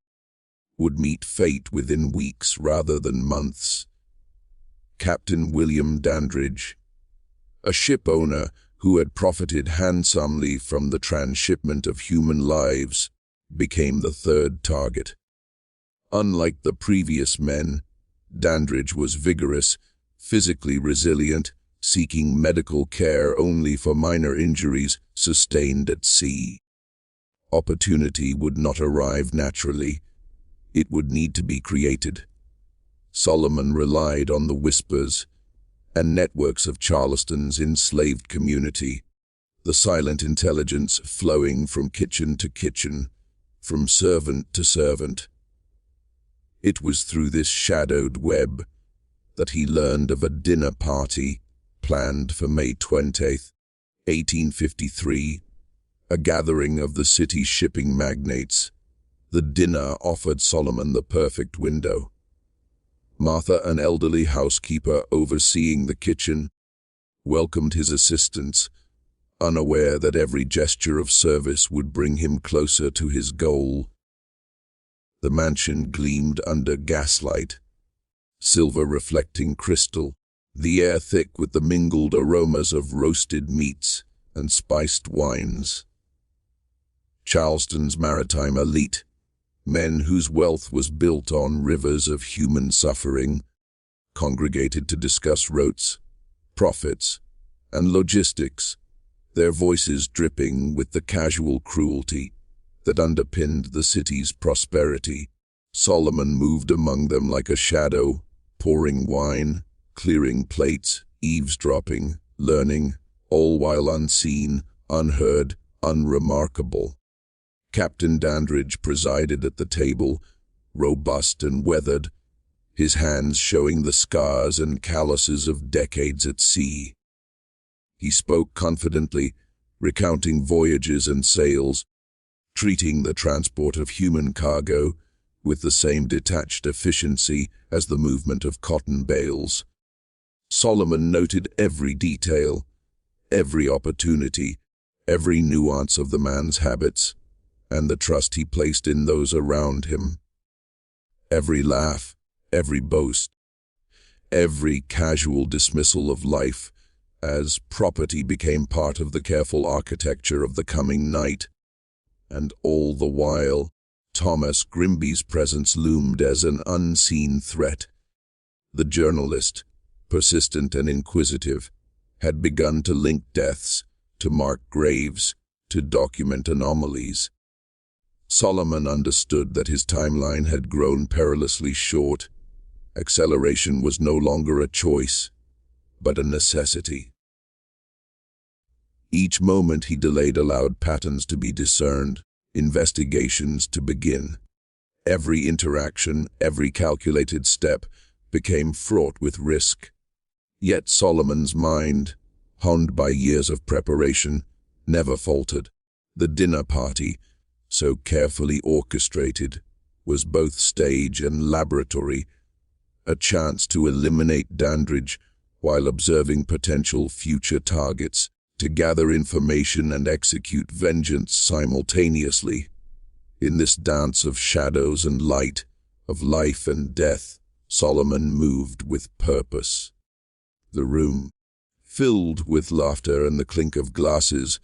would meet fate within weeks rather than months. Captain William Dandridge, a ship owner who had profited handsomely from the transshipment of human lives, became the third target. Unlike the previous men, Dandridge was vigorous, physically resilient, seeking medical care only for minor injuries sustained at sea. Opportunity would not arrive naturally. It would need to be created. Solomon relied on the whispers and networks of Charleston's enslaved community, the silent intelligence flowing from kitchen to kitchen, from servant to servant. It was through this shadowed web that he learned of a dinner party planned for May 20th, 1853, a gathering of the city's shipping magnates. The dinner offered Solomon the perfect window. Martha, an elderly housekeeper overseeing the kitchen, welcomed his assistants, unaware that every gesture of service would bring him closer to his goal. The mansion gleamed under gaslight, silver reflecting crystal, the air thick with the mingled aromas of roasted meats and spiced wines. Charleston's maritime elite, men whose wealth was built on rivers of human suffering, congregated to discuss routes, profits, and logistics, their voices dripping with the casual cruelty that underpinned the city's prosperity. Solomon moved among them like a shadow, pouring wine, clearing plates, eavesdropping, learning, all while unseen, unheard, unremarkable. Captain Dandridge presided at the table, robust and weathered, his hands showing the scars and calluses of decades at sea. He spoke confidently, recounting voyages and sails, treating the transport of human cargo with the same detached efficiency as the movement of cotton bales. Solomon noted every detail, every opportunity, every nuance of the man's habits, and the trust he placed in those around him. Every laugh, every boast, every casual dismissal of life as property became part of the careful architecture of the coming night. And all the while, Thomas Grimby's presence loomed as an unseen threat. The journalist, persistent and inquisitive, had begun to link deaths, to mark graves, to document anomalies. Solomon understood that his timeline had grown perilously short. Acceleration was no longer a choice, but a necessity. Each moment he delayed allowed patterns to be discerned, investigations to begin. Every interaction, every calculated step, became fraught with risk. Yet Solomon's mind, honed by years of preparation, never faltered. The dinner party, so carefully orchestrated, was both stage and laboratory, a chance to eliminate Dandridge while observing potential future targets, to gather information and execute vengeance simultaneously. In this dance of shadows and light, of life and death, Solomon moved with purpose. The room, filled with laughter and the clink of glasses,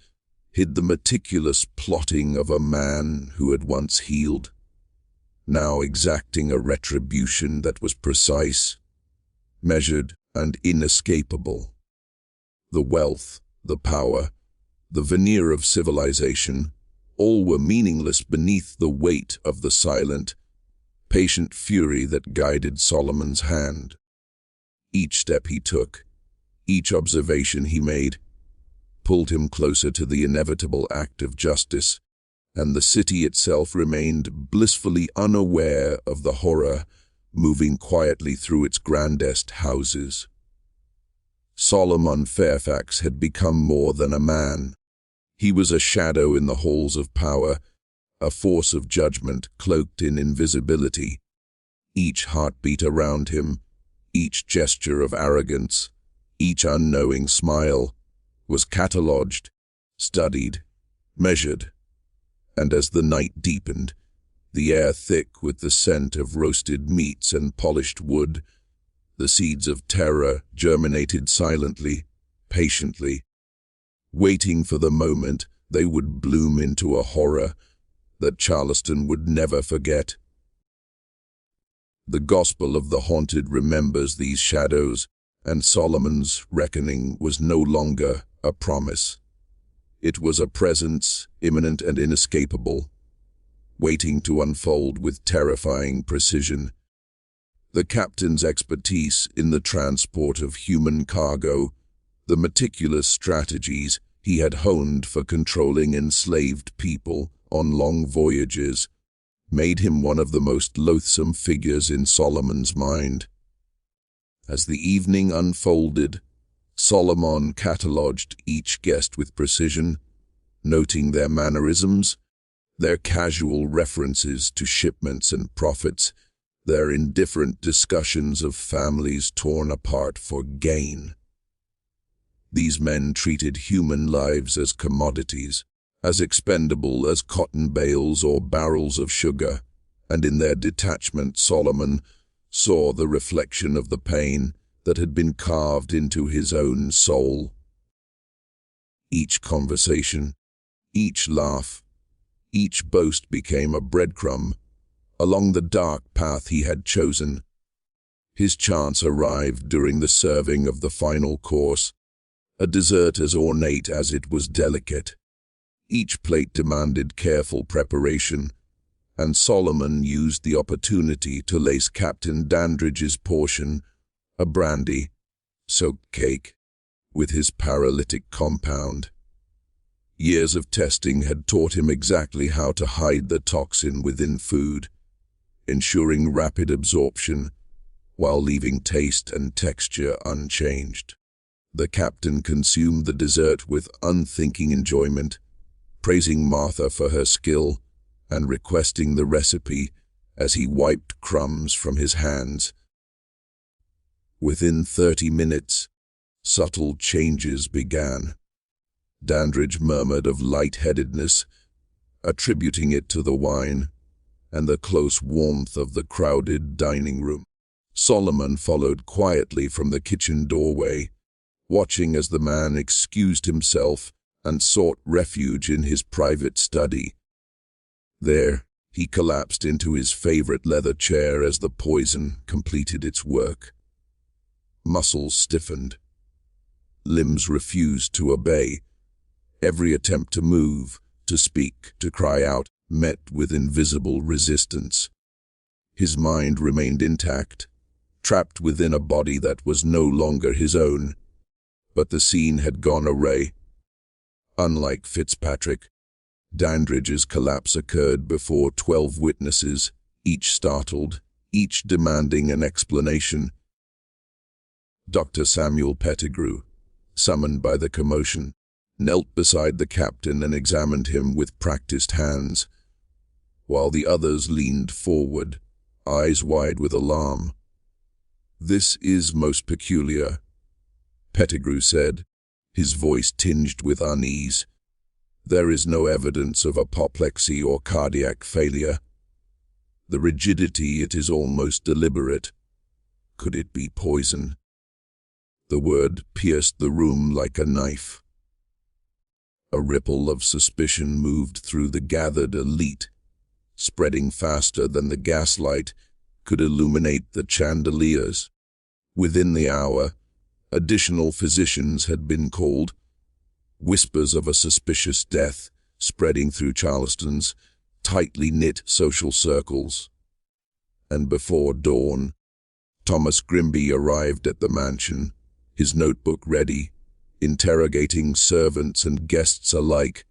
hid the meticulous plotting of a man who had once healed, now exacting a retribution that was precise, measured, and inescapable. The wealth, the power, the veneer of civilization, all were meaningless beneath the weight of the silent, patient fury that guided Solomon's hand. Each step he took, each observation he made, pulled him closer to the inevitable act of justice, and the city itself remained blissfully unaware of the horror moving quietly through its grandest houses. Solomon Fairfax had become more than a man. He was a shadow in the halls of power, a force of judgment cloaked in invisibility. Each heartbeat around him, each gesture of arrogance, each unknowing smile, was catalogued, studied, measured, and as the night deepened, the air thick with the scent of roasted meats and polished wood, the seeds of terror germinated silently, patiently, waiting for the moment they would bloom into a horror that Charleston would never forget. The gospel of the haunted remembers these shadows, and Solomon's reckoning was no longer a promise. It was a presence, imminent and inescapable, waiting to unfold with terrifying precision. The captain's expertise in the transport of human cargo, the meticulous strategies he had honed for controlling enslaved people on long voyages, made him one of the most loathsome figures in Solomon's mind. As the evening unfolded, Solomon catalogued each guest with precision, noting their mannerisms, their casual references to shipments and profits, their indifferent discussions of families torn apart for gain. These men treated human lives as commodities, as expendable as cotton bales or barrels of sugar, and in their detachment Solomon saw the reflection of the pain that had been carved into his own soul. Each conversation, each laugh, each boast became a breadcrumb along the dark path he had chosen. His chance arrived during the serving of the final course, a dessert as ornate as it was delicate. Each plate demanded careful preparation, and Solomon used the opportunity to lace Captain Dandridge's portion, a brandy-soaked cake, with his paralytic compound. Years of testing had taught him exactly how to hide the toxin within food, ensuring rapid absorption while leaving taste and texture unchanged. The captain consumed the dessert with unthinking enjoyment, praising Martha for her skill and requesting the recipe as he wiped crumbs from his hands. Within 30 minutes, subtle changes began. Dandridge murmured of lightheadedness, attributing it to the wine and the close warmth of the crowded dining room. Solomon followed quietly from the kitchen doorway, watching as the man excused himself and sought refuge in his private study. There, he collapsed into his favorite leather chair as the poison completed its work. Muscles stiffened. Limbs refused to obey. Every attempt to move, to speak, to cry out, met with invisible resistance. His mind remained intact, trapped within a body that was no longer his own. But the scene had gone awry. Unlike Fitzpatrick, Dandridge's collapse occurred before 12 witnesses, each startled, each demanding an explanation. Dr. Samuel Pettigrew, summoned by the commotion, knelt beside the captain and examined him with practiced hands, while the others leaned forward, eyes wide with alarm. "This is most peculiar," Pettigrew said, his voice tinged with unease. "There is no evidence of apoplexy or cardiac failure. The rigidity, it is almost deliberate. Could it be poison?" The word pierced the room like a knife. A ripple of suspicion moved through the gathered elite, spreading faster than the gaslight could illuminate the chandeliers. Within the hour, additional physicians had been called, whispers of a suspicious death spreading through Charleston's tightly knit social circles. And before dawn, Thomas Grimby arrived at the mansion, his notebook ready, interrogating servants and guests alike,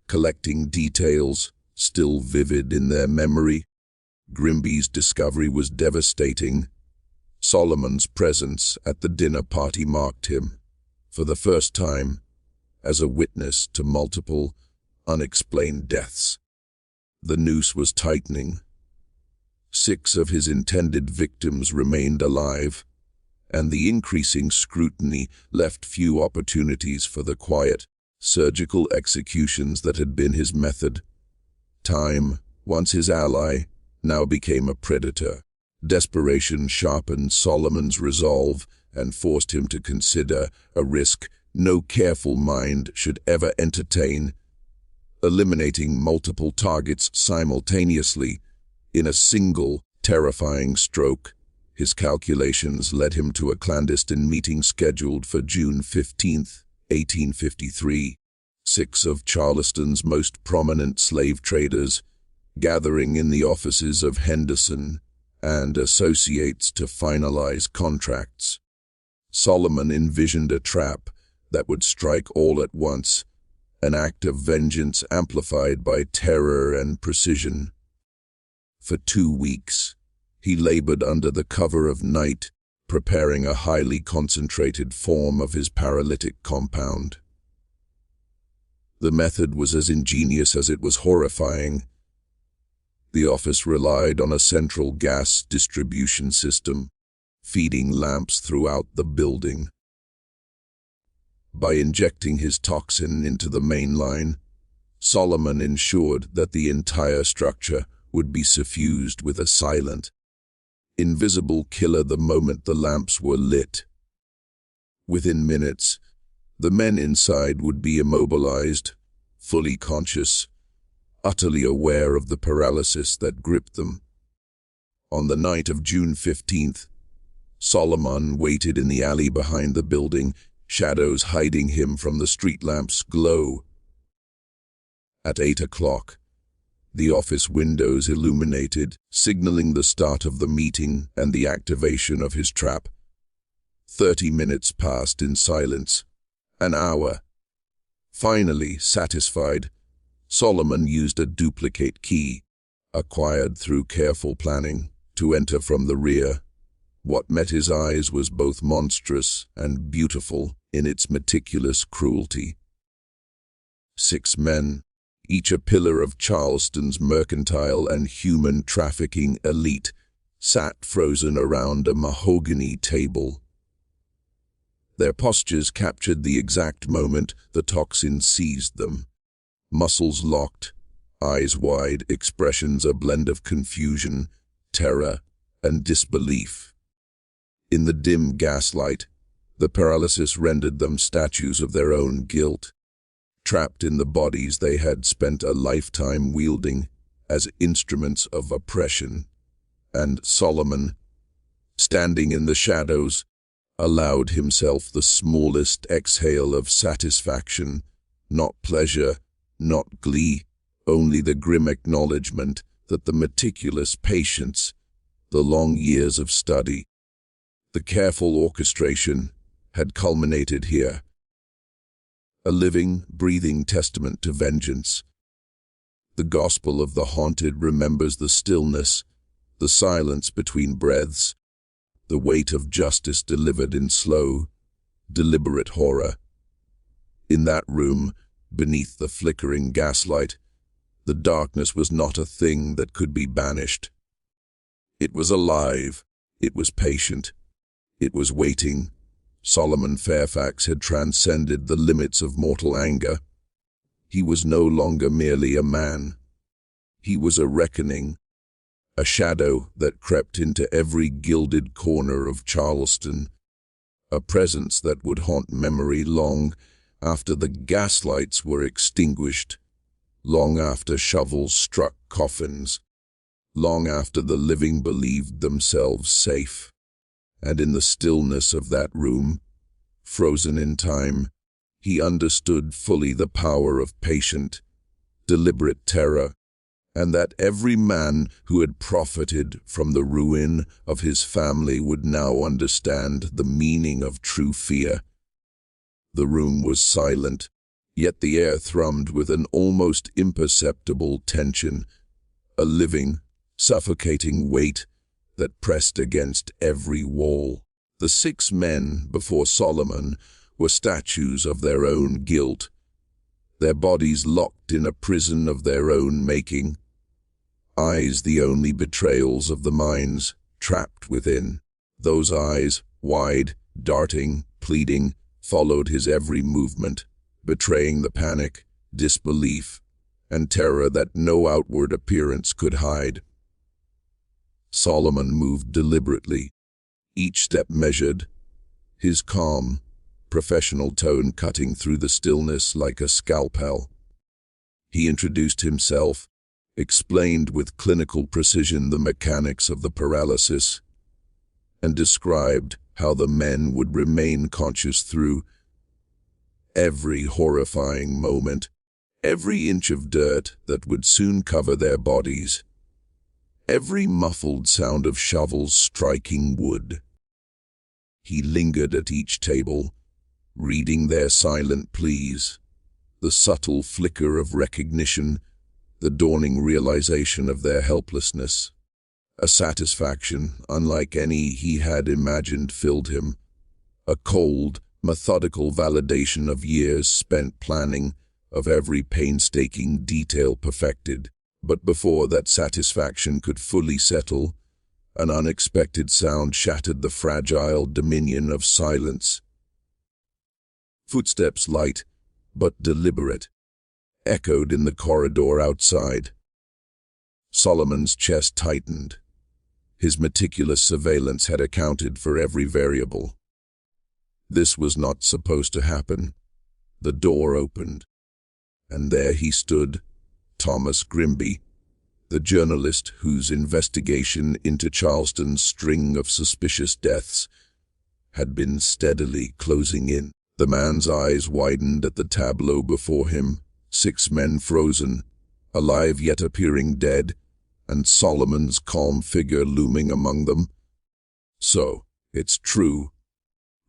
collecting details still vivid in their memory. Grimby's discovery was devastating. Solomon's presence at the dinner party marked him, for the first time, as a witness to multiple, unexplained deaths. The noose was tightening. 6 of his intended victims remained alive, and the increasing scrutiny left few opportunities for the quiet, surgical executions that had been his method. Time, once his ally, now became a predator. Desperation sharpened Solomon's resolve and forced him to consider a risk no careful mind should ever entertain: eliminating multiple targets simultaneously in a single, terrifying stroke. His calculations led him to a clandestine meeting scheduled for June 15, 1853. 6 of Charleston's most prominent slave traders, gathering in the offices of Henderson and Associates to finalize contracts. Solomon envisioned a trap that would strike all at once, an act of vengeance amplified by terror and precision. For 2 weeks, he labored under the cover of night, preparing a highly concentrated form of his paralytic compound. The method was as ingenious as it was horrifying. The office relied on a central gas distribution system, feeding lamps throughout the building. By injecting his toxin into the main line, Solomon ensured that the entire structure would be suffused with a silent, invisible killer the moment the lamps were lit. Within minutes, the men inside would be immobilized, fully conscious, utterly aware of the paralysis that gripped them. On the night of June 15th, Solomon waited in the alley behind the building, shadows hiding him from the street lamp's glow. At 8 o'clock, the office windows illuminated, signaling the start of the meeting and the activation of his trap. 30 minutes passed in silence. An hour. Finally, satisfied, Solomon used a duplicate key, acquired through careful planning, to enter from the rear. What met his eyes was both monstrous and beautiful in its meticulous cruelty. 6 men, each a pillar of Charleston's mercantile and human trafficking elite, sat frozen around a mahogany table. Their postures captured the exact moment the toxin seized them. Muscles locked, eyes wide, expressions a blend of confusion, terror, and disbelief. In the dim gaslight, the paralysis rendered them statues of their own guilt, trapped in the bodies they had spent a lifetime wielding as instruments of oppression. And Solomon, standing in the shadows, allowed himself the smallest exhale of satisfaction, not pleasure, not glee, only the grim acknowledgement that the meticulous patience, the long years of study, the careful orchestration had culminated here. A living, breathing testament to vengeance. The gospel of the haunted remembers the stillness, the silence between breaths, the weight of justice delivered in slow, deliberate horror. In that room, beneath the flickering gaslight, the darkness was not a thing that could be banished. It was alive, it was patient, it was waiting. Solomon Fairfax had transcended the limits of mortal anger. He was no longer merely a man. He was a reckoning, a shadow that crept into every gilded corner of Charleston, a presence that would haunt memory long after the gaslights were extinguished, long after shovels struck coffins, long after the living believed themselves safe. And in the stillness of that room, frozen in time, he understood fully the power of patient, deliberate terror, and that every man who had profited from the ruin of his family would now understand the meaning of true fear. The room was silent, yet the air thrummed with an almost imperceptible tension, a living, suffocating weight that pressed against every wall. The 6 men before Solomon were statues of their own guilt, their bodies locked in a prison of their own making, eyes the only betrayals of the minds trapped within. Those eyes, wide, darting, pleading, followed his every movement, betraying the panic, disbelief, and terror that no outward appearance could hide. Solomon moved deliberately, each step measured, his calm, professional tone cutting through the stillness like a scalpel. He introduced himself, explained with clinical precision the mechanics of the paralysis, and described how the men would remain conscious through every horrifying moment, every inch of dirt that would soon cover their bodies, every muffled sound of shovels striking wood. He lingered at each table, reading their silent pleas, the subtle flicker of recognition, the dawning realization of their helplessness. A satisfaction unlike any he had imagined filled him, a cold, methodical validation of years spent planning, of every painstaking detail perfected. But before that satisfaction could fully settle, an unexpected sound shattered the fragile dominion of silence. Footsteps light, but deliberate, echoed in the corridor outside. Solomon's chest tightened. His meticulous surveillance had accounted for every variable. This was not supposed to happen. The door opened, and there he stood, Thomas Grimby, the journalist whose investigation into Charleston's string of suspicious deaths had been steadily closing in. The man's eyes widened at the tableau before him, 6 men frozen, alive yet appearing dead, and Solomon's calm figure looming among them. "So, it's true,"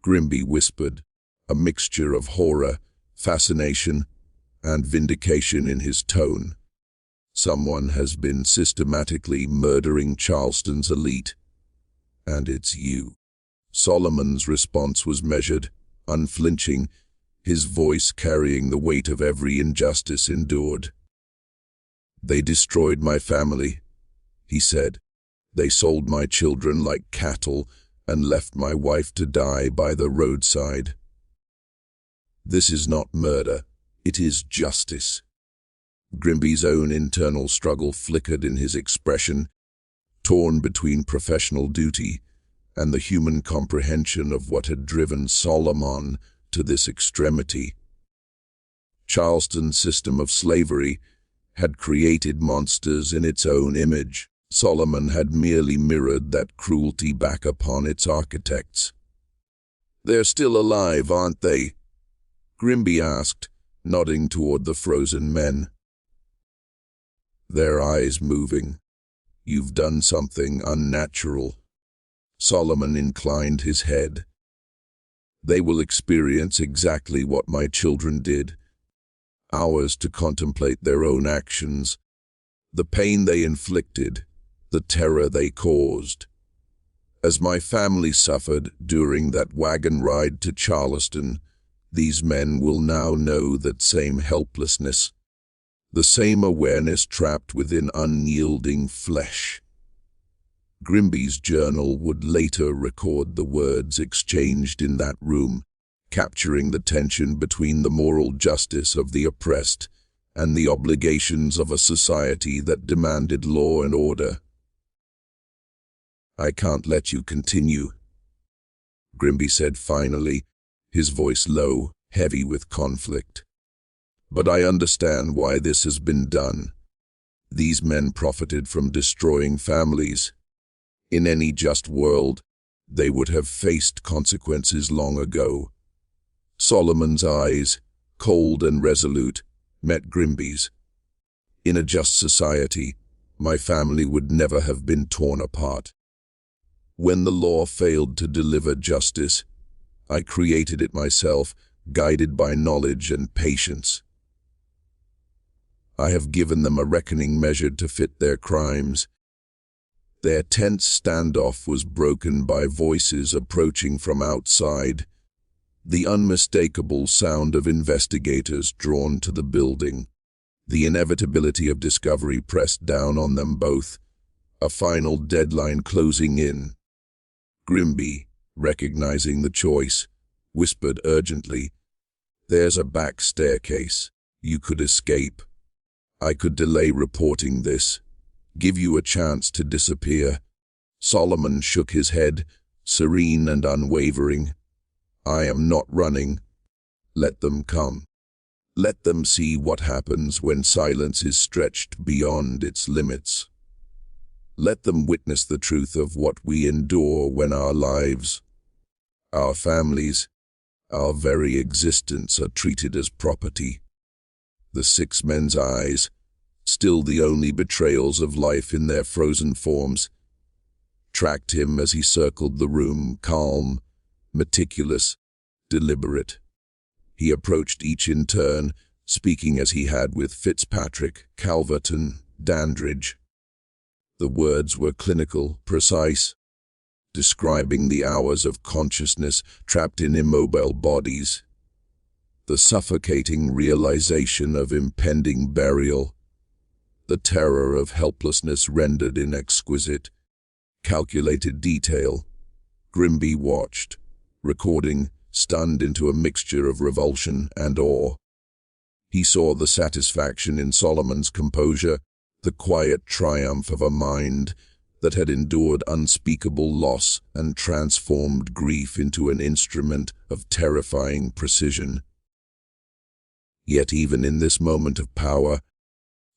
Grimby whispered, a mixture of horror, fascination, and vindication in his tone. "Someone has been systematically murdering Charleston's elite, and it's you." Solomon's response was measured, unflinching, his voice carrying the weight of every injustice endured. "They destroyed my family," he said. "They sold my children like cattle and left my wife to die by the roadside. This is not murder, it is justice." Grimby's own internal struggle flickered in his expression, torn between professional duty and the human comprehension of what had driven Solomon to this extremity. Charleston's system of slavery had created monsters in its own image. Solomon had merely mirrored that cruelty back upon its architects. "They're still alive, aren't they?" Grimby asked, nodding toward the frozen men. Their eyes moving. "You've done something unnatural." Solomon inclined his head. "They will experience exactly what my children did. Hours to contemplate their own actions, the pain they inflicted, the terror they caused. As my family suffered during that wagon ride to Charleston, these men will now know that same helplessness, the same awareness trapped within unyielding flesh. Grimby's journal would later record the words exchanged in that room, capturing the tension between the moral justice of the oppressed and the obligations of a society that demanded law and order. "I can't let you continue," Grimby said finally, his voice low, heavy with conflict. "But I understand why this has been done. These men profited from destroying families. In any just world, they would have faced consequences long ago." Solomon's eyes, cold and resolute, met Grimby's. "In a just society, my family would never have been torn apart. When the law failed to deliver justice, I created it myself, guided by knowledge and patience. I have given them a reckoning measured to fit their crimes." Their tense standoff was broken by voices approaching from outside, the unmistakable sound of investigators drawn to the building. The inevitability of discovery pressed down on them both, a final deadline closing in. Grimby, recognizing the choice, whispered urgently, "There's a back staircase. You could escape. I could delay reporting this, give you a chance to disappear." Solomon shook his head, serene and unwavering. "I am not running. Let them come. Let them see what happens when silence is stretched beyond its limits. Let them witness the truth of what we endure when our lives, our families, our very existence are treated as property." The 6 men's eyes, still the only betrayals of life in their frozen forms, tracked him as he circled the room, calm, meticulous, deliberate. He approached each in turn, speaking as he had with Fitzpatrick, Calverton, Dandridge. The words were clinical, precise, describing the hours of consciousness trapped in immobile bodies, the suffocating realization of impending burial, the terror of helplessness rendered in exquisite, calculated detail. Grimby watched, recording, stunned into a mixture of revulsion and awe. He saw the satisfaction in Solomon's composure, the quiet triumph of a mind that had endured unspeakable loss and transformed grief into an instrument of terrifying precision. Yet even in this moment of power,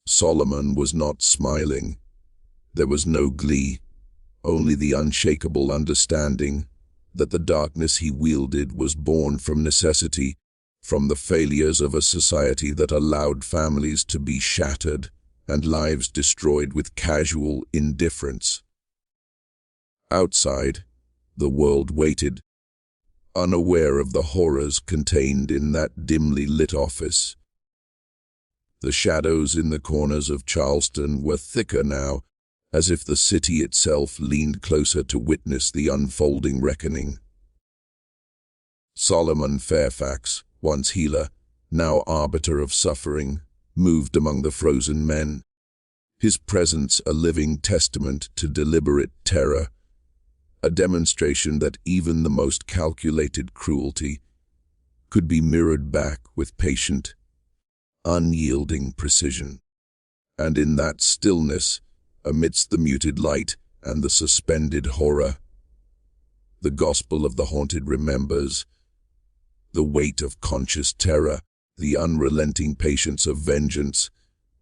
Solomon was not smiling. There was no glee, only the unshakable understanding that the darkness he wielded was born from necessity, from the failures of a society that allowed families to be shattered and lives destroyed with casual indifference. Outside, the world waited, unaware of the horrors contained in that dimly lit office. The shadows in the corners of Charleston were thicker now, as if the city itself leaned closer to witness the unfolding reckoning. Solomon Fairfax, once healer, now arbiter of suffering, moved among the frozen men, his presence a living testament to deliberate terror, a demonstration that even the most calculated cruelty could be mirrored back with patient, unyielding precision. And in that stillness, amidst the muted light and the suspended horror, the gospel of the haunted remembers, the weight of conscious terror, the unrelenting patience of vengeance,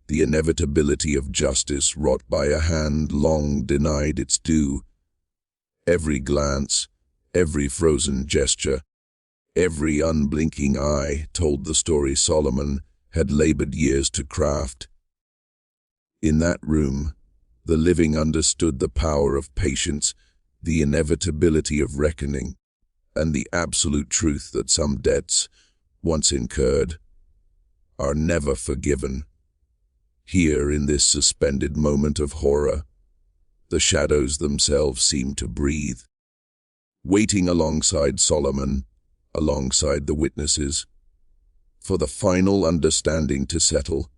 the inevitability of justice wrought by a hand long denied its due. Every glance, every frozen gesture, every unblinking eye told the story Solomon had labored years to craft. In that room, the living understood the power of patience, the inevitability of reckoning, and the absolute truth that some debts, once incurred, are never forgiven. Here, in this suspended moment of horror, the shadows themselves seemed to breathe, waiting alongside Solomon, alongside the witnesses, for the final understanding to settle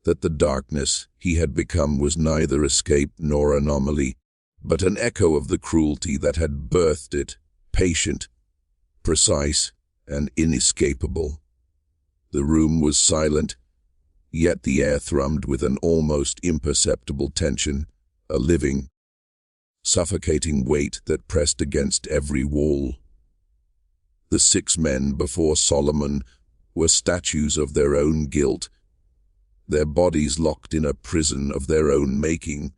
that the darkness he had become was neither escape nor anomaly, but an echo of the cruelty that had birthed it, patient, precise, and inescapable. The room was silent, yet the air thrummed with an almost imperceptible tension, a living, suffocating weight that pressed against every wall. The 6 men before Solomon were statues of their own guilt, their bodies locked in a prison of their own making,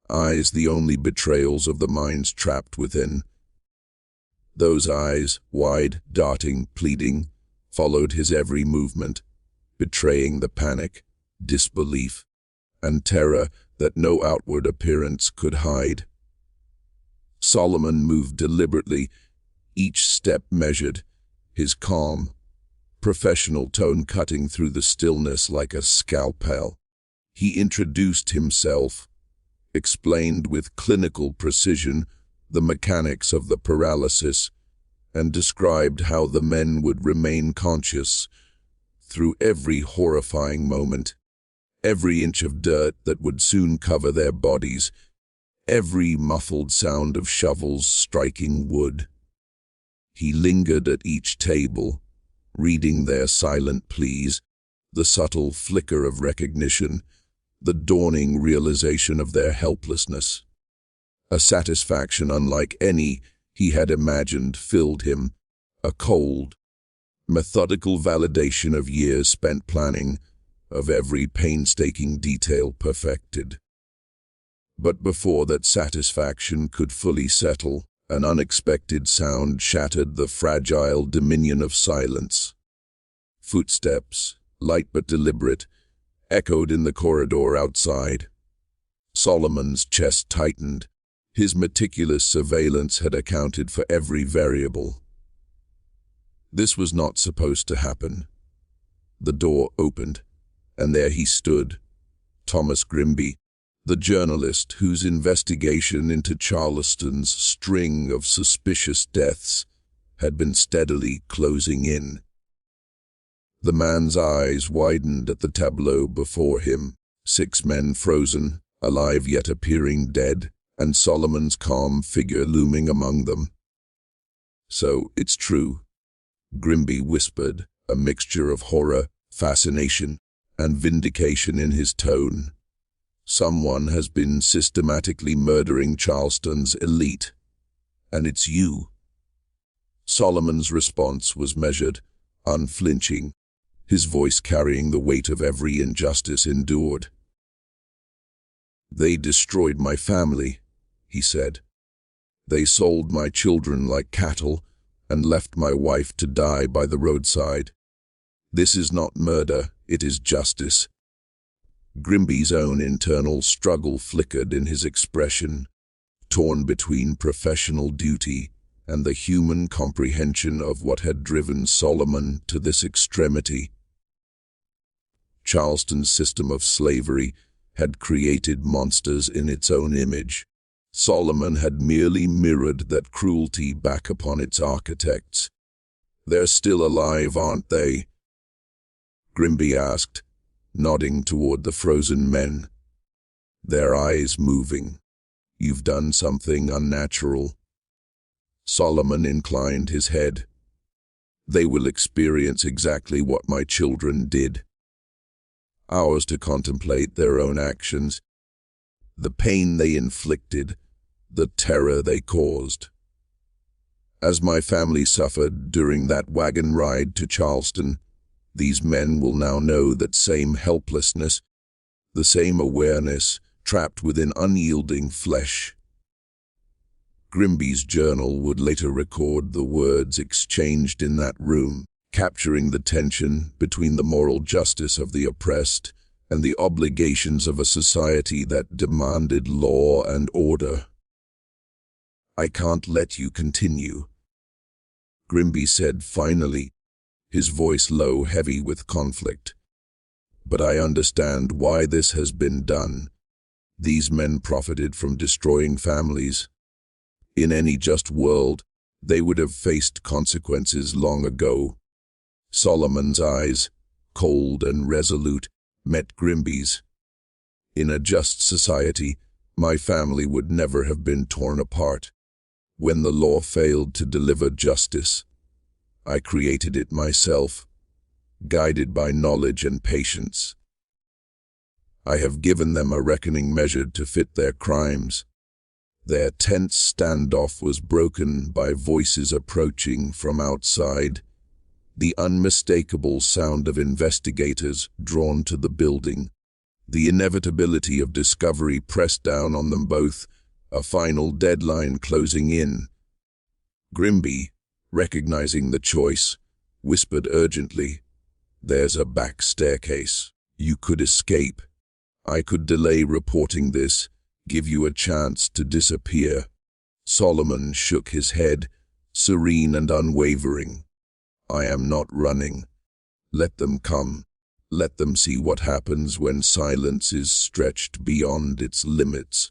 eyes the only betrayals of the minds trapped within. Those eyes, wide, darting, pleading, followed his every movement, betraying the panic, disbelief, and terror that no outward appearance could hide. Solomon moved deliberately, each step measured, his calm, professional tone cutting through the stillness like a scalpel. He introduced himself, explained with clinical precision the mechanics of the paralysis, and described how the men would remain conscious through every horrifying moment, every inch of dirt that would soon cover their bodies, every muffled sound of shovels striking wood. He lingered at each table, reading their silent pleas, the subtle flicker of recognition, the dawning realization of their helplessness. A satisfaction unlike any he had imagined filled him, a cold, methodical validation of years spent planning, of every painstaking detail perfected. But before that satisfaction could fully settle, an unexpected sound shattered the fragile dominion of silence. Footsteps, light but deliberate, echoed in the corridor outside. Solomon's chest tightened. His meticulous surveillance had accounted for every variable. This was not supposed to happen. The door opened, and there he stood, Thomas Grimby, the journalist whose investigation into Charleston's string of suspicious deaths had been steadily closing in. The man's eyes widened at the tableau before him, 6 men frozen, alive yet appearing dead, and Solomon's calm figure looming among them. "So, it's true," Grimby whispered, a mixture of horror, fascination, and vindication in his tone. "Someone has been systematically murdering Charleston's elite, and it's you." Solomon's response was measured, unflinching, his voice carrying the weight of every injustice endured. "They destroyed my family," he said. "They sold my children like cattle and left my wife to die by the roadside. This is not murder, it is justice." Grimby's own internal struggle flickered in his expression, torn between professional duty and the human comprehension of what had driven Solomon to this extremity. Charleston's system of slavery had created monsters in its own image. Solomon had merely mirrored that cruelty back upon its architects. "They're still alive, aren't they?" Grimby asked, nodding toward the frozen men, their eyes moving. "You've done something unnatural." Solomon inclined his head. "They will experience exactly what my children did. Ours to contemplate their own actions, the pain they inflicted, the terror they caused. As my family suffered during that wagon ride to Charleston, these men will now know that same helplessness, the same awareness trapped within unyielding flesh." Grimby's journal would later record the words exchanged in that room, capturing the tension between the moral justice of the oppressed and the obligations of a society that demanded law and order. "I can't let you continue," Grimby said finally, his voice low, heavy with conflict. But I understand why this has been done. These men profited from destroying families. In any just world, they would have faced consequences long ago. Solomon's eyes, cold and resolute, met Grimby's. In a just society, my family would never have been torn apart. When the law failed to deliver justice, I created it myself, guided by knowledge and patience. I have given them a reckoning measured to fit their crimes. Their tense standoff was broken by voices approaching from outside, the unmistakable sound of investigators drawn to the building. The inevitability of discovery pressed down on them both, a final deadline closing in. Grimby, recognizing the choice, whispered urgently, "There's a back staircase. You could escape. I could delay reporting this, give you a chance to disappear." Solomon shook his head, serene and unwavering. "I am not running. Let them come. Let them see what happens when silence is stretched beyond its limits.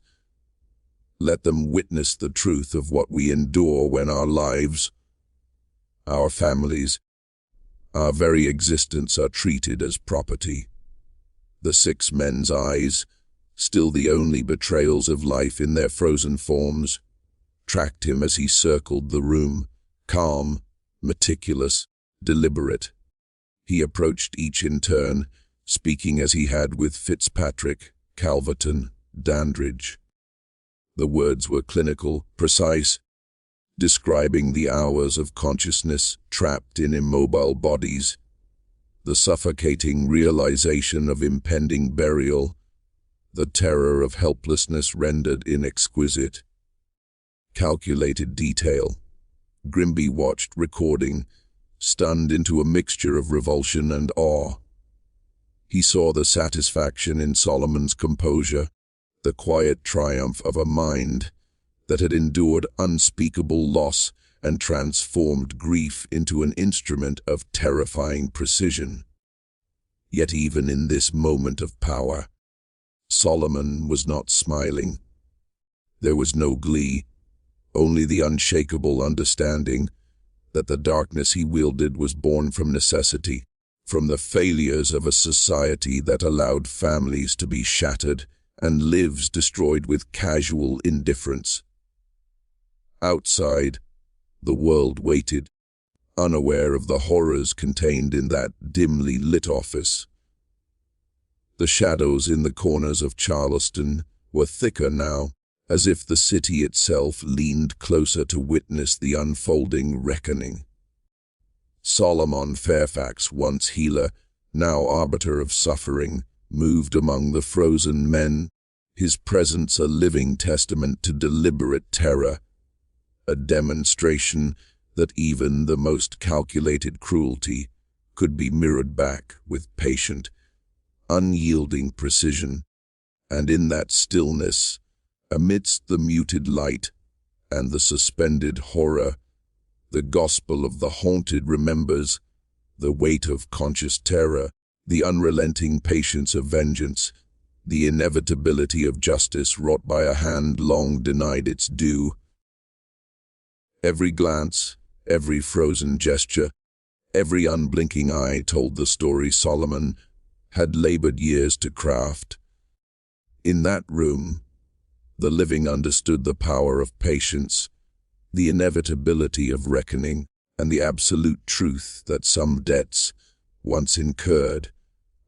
Let them witness the truth of what we endure when our lives, our families, our very existence are treated as property." The 6 men's eyes, still the only betrayals of life in their frozen forms, tracked him as he circled the room, calm, meticulous, deliberate. He approached each in turn, speaking as he had with Fitzpatrick, Calverton, Dandridge. The words were clinical, precise, describing the hours of consciousness trapped in immobile bodies, the suffocating realization of impending burial, the terror of helplessness rendered inexquisite. Calculated detail. Grimby watched, recording, stunned into a mixture of revulsion and awe. He saw the satisfaction in Solomon's composure, the quiet triumph of a mind that had endured unspeakable loss and transformed grief into an instrument of terrifying precision. Yet even in this moment of power, Solomon was not smiling. There was no glee, only the unshakable understanding that the darkness he wielded was born from necessity, from the failures of a society that allowed families to be shattered and lives destroyed with casual indifference. Outside, the world waited, unaware of the horrors contained in that dimly lit office. The shadows in the corners of Charleston were thicker now, as if the city itself leaned closer to witness the unfolding reckoning. Solomon Fairfax, once healer, now arbiter of suffering, moved among the frozen men, his presence a living testament to deliberate terror, a demonstration that even the most calculated cruelty could be mirrored back with patient, unyielding precision. And in that stillness, amidst the muted light and the suspended horror, the gospel of the haunted remembers, the weight of conscious terror, the unrelenting patience of vengeance, the inevitability of justice wrought by a hand long denied its due. Every glance, every frozen gesture, every unblinking eye told the story Solomon had labored years to craft. In that room, the living understood the power of patience, the inevitability of reckoning, and the absolute truth that some debts, once incurred,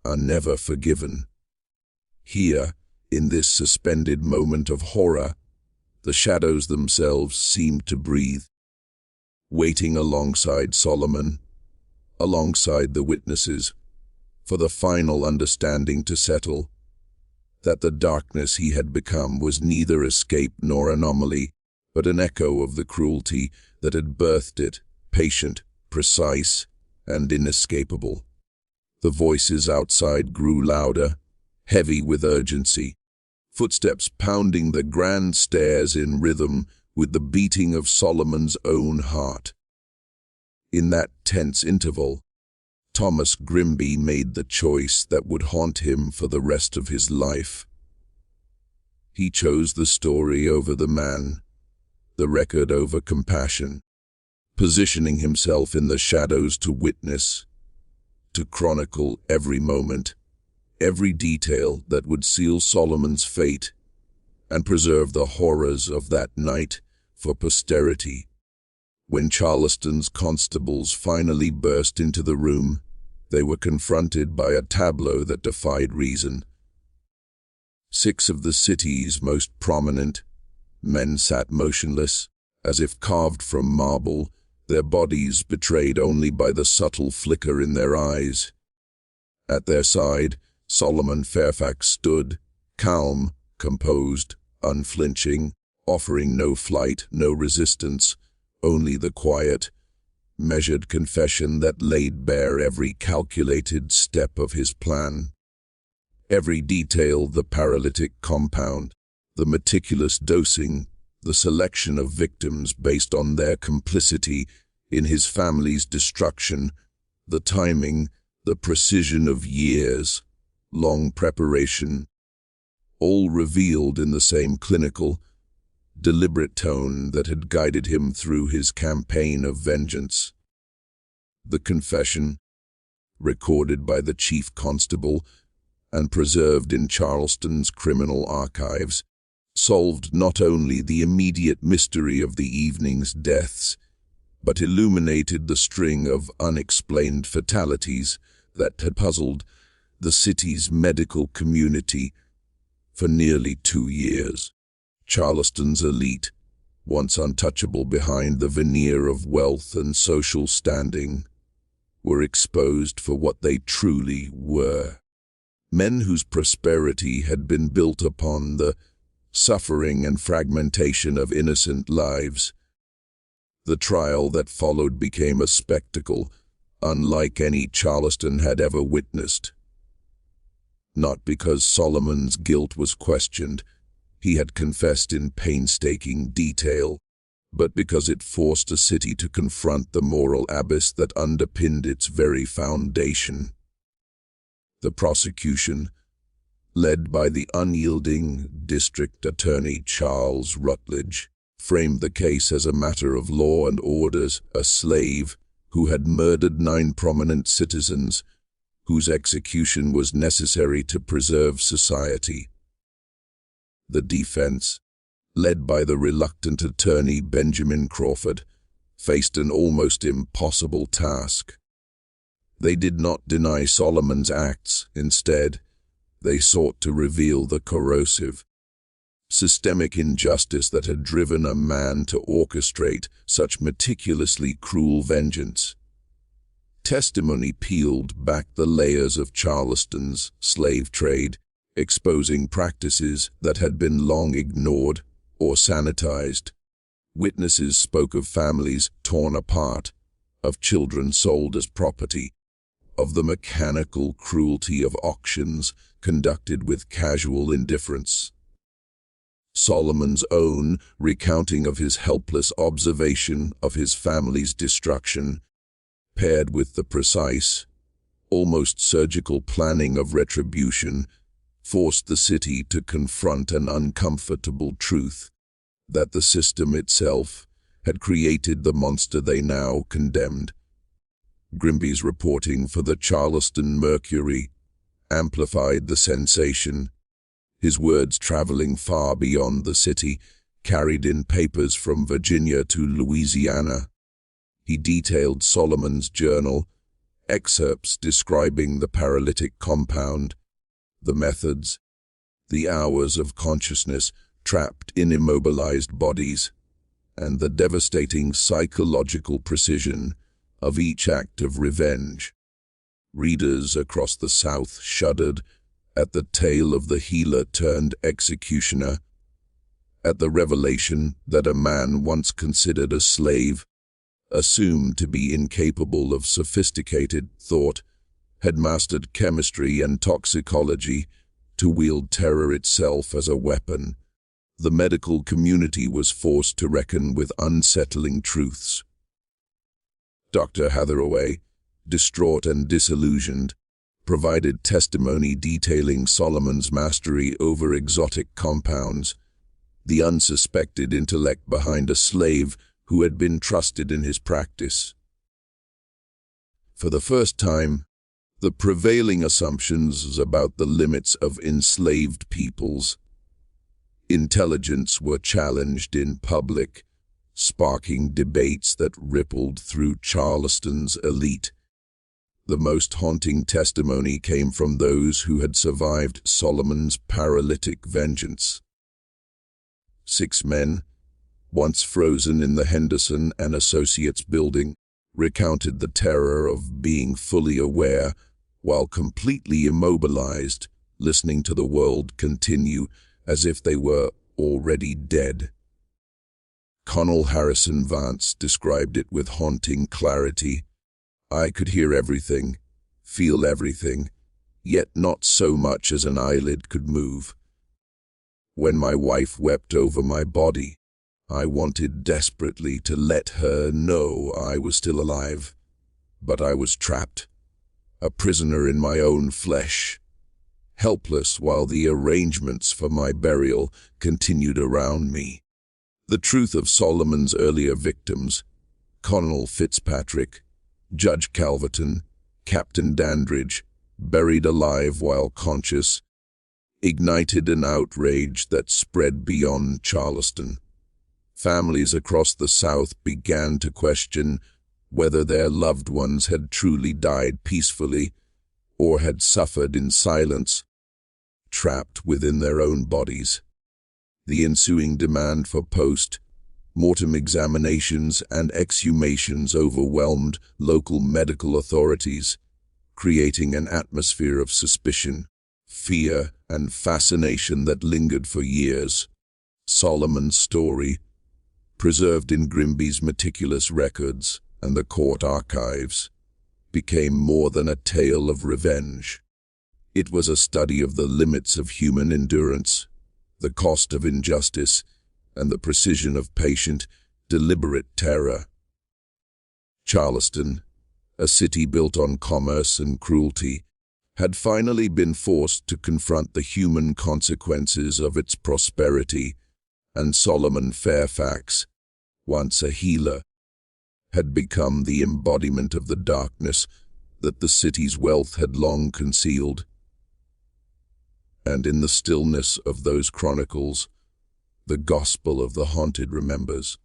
are never forgiven. Here, in this suspended moment of horror, the shadows themselves seemed to breathe, waiting alongside Solomon, alongside the witnesses, for the final understanding to settle, that the darkness he had become was neither escape nor anomaly, but an echo of the cruelty that had birthed it, patient, precise, and inescapable. The voices outside grew louder, heavy with urgency, footsteps pounding the grand stairs in rhythm with the beating of Solomon's own heart. In that tense interval, Thomas Grimby made the choice that would haunt him for the rest of his life. He chose the story over the man, the record over compassion, positioning himself in the shadows to witness, to chronicle every moment, every detail that would seal Solomon's fate and preserve the horrors of that night for posterity. When Charleston's constables finally burst into the room, they were confronted by a tableau that defied reason. 6 of the city's most prominent men sat motionless, as if carved from marble, their bodies betrayed only by the subtle flicker in their eyes. At their side, Solomon Fairfax stood, calm, composed, unflinching, offering no flight, no resistance, only the quiet, measured confession that laid bare every calculated step of his plan. Every detail, the paralytic compound, the meticulous dosing, the selection of victims based on their complicity in his family's destruction, the timing, the precision of years, long preparation, all revealed in the same clinical, deliberate tone that had guided him through his campaign of vengeance. The confession, recorded by the chief constable and preserved in Charleston's criminal archives, solved not only the immediate mystery of the evening's deaths, but illuminated the string of unexplained fatalities that had puzzled the city's medical community for nearly 2 years. Charleston's elite, once untouchable behind the veneer of wealth and social standing, were exposed for what they truly were. Men whose prosperity had been built upon the suffering and fragmentation of innocent lives. The trial that followed became a spectacle unlike any Charleston had ever witnessed. Not because Solomon's guilt was questioned, he had confessed in painstaking detail, but because it forced a city to confront the moral abyss that underpinned its very foundation. The prosecution, led by the unyielding District Attorney Charles Rutledge, framed the case as a matter of law and orders. A slave who had murdered 9 prominent citizens, whose execution was necessary to preserve society. The defense, led by the reluctant attorney Benjamin Crawford, faced an almost impossible task. They did not deny Solomon's acts. Instead, they sought to reveal the corrosive, systemic injustice that had driven a man to orchestrate such meticulously cruel vengeance. Testimony peeled back the layers of Charleston's slave trade, exposing practices that had been long ignored or sanitized. Witnesses spoke of families torn apart, of children sold as property, of the mechanical cruelty of auctions conducted with casual indifference. Solomon's own recounting of his helpless observation of his family's destruction, paired with the precise, almost surgical planning of retribution, forced the city to confront an uncomfortable truth, that the system itself had created the monster they now condemned. Grimby's reporting for the Charleston Mercury amplified the sensation, his words traveling far beyond the city, carried in papers from Virginia to Louisiana. He detailed Solomon's journal, excerpts describing the paralytic compound, the methods, the hours of consciousness trapped in immobilized bodies, and the devastating psychological precision of each act of revenge. Readers across the South shuddered at the tale of the healer-turned-executioner, at the revelation that a man once considered a slave, assumed to be incapable of sophisticated thought, had mastered chemistry and toxicology to wield terror itself as a weapon. The medical community was forced to reckon with unsettling truths. Dr. Hathaway, distraught and disillusioned, provided testimony detailing Solomon's mastery over exotic compounds, the unsuspected intellect behind a slave who had been trusted in his practice. For the first time, the prevailing assumptions about the limits of enslaved peoples' intelligence were challenged in public, sparking debates that rippled through Charleston's elite. The most haunting testimony came from those who had survived Solomon's paralytic vengeance. 6 men, once frozen in the Henderson and Associates building, recounted the terror of being fully aware, while completely immobilized, listening to the world continue as if they were already dead. Colonel Harrison Vance described it with haunting clarity. "I could hear everything, feel everything, yet not so much as an eyelid could move. When my wife wept over my body, I wanted desperately to let her know I was still alive, but I was trapped, a prisoner in my own flesh, helpless while the arrangements for my burial continued around me." The truth of Solomon's earlier victims, Colonel Fitzpatrick, Judge Calverton, Captain Dandridge, buried alive while conscious, ignited an outrage that spread beyond Charleston. Families across the South began to question whether their loved ones had truly died peacefully or had suffered in silence, trapped within their own bodies. The ensuing demand for post-mortem examinations and exhumations overwhelmed local medical authorities, creating an atmosphere of suspicion, fear, and fascination that lingered for years. Solomon's story, preserved in Grimby's meticulous records and the court archives, became more than a tale of revenge. It was a study of the limits of human endurance, the cost of injustice, and the precision of patient, deliberate terror. Charleston, a city built on commerce and cruelty, had finally been forced to confront the human consequences of its prosperity, and Solomon Fairfax, once a healer, had become the embodiment of the darkness that the city's wealth had long concealed. And in the stillness of those chronicles, the gospel of the haunted remembers.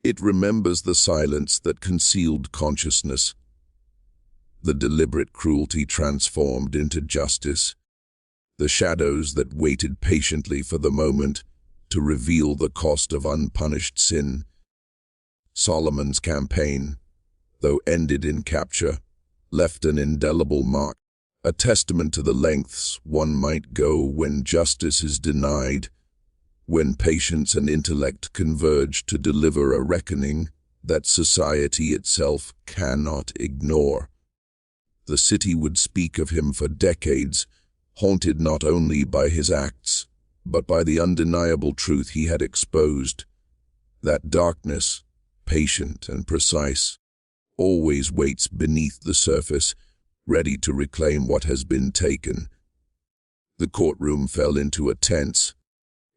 It remembers the silence that concealed consciousness, the deliberate cruelty transformed into justice, the shadows that waited patiently for the moment to reveal the cost of unpunished sin. Solomon's campaign, though ended in capture, left an indelible mark, a testament to the lengths one might go when justice is denied, when patience and intellect converge to deliver a reckoning that society itself cannot ignore. The city would speak of him for decades, haunted not only by his acts, but by the undeniable truth he had exposed. That darkness, patient and precise, always waits beneath the surface, ready to reclaim what has been taken. The courtroom fell into a tense,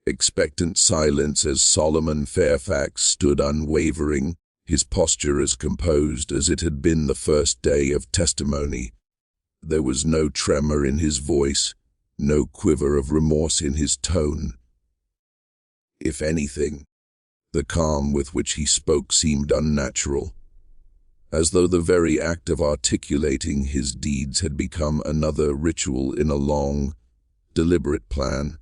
expectant silence as Solomon Fairfax stood unwavering, his posture as composed as it had been the first day of testimony. There was no tremor in his voice, no quiver of remorse in his tone. If anything, the calm with which he spoke seemed unnatural, as though the very act of articulating his deeds had become another ritual in a long, deliberate plan.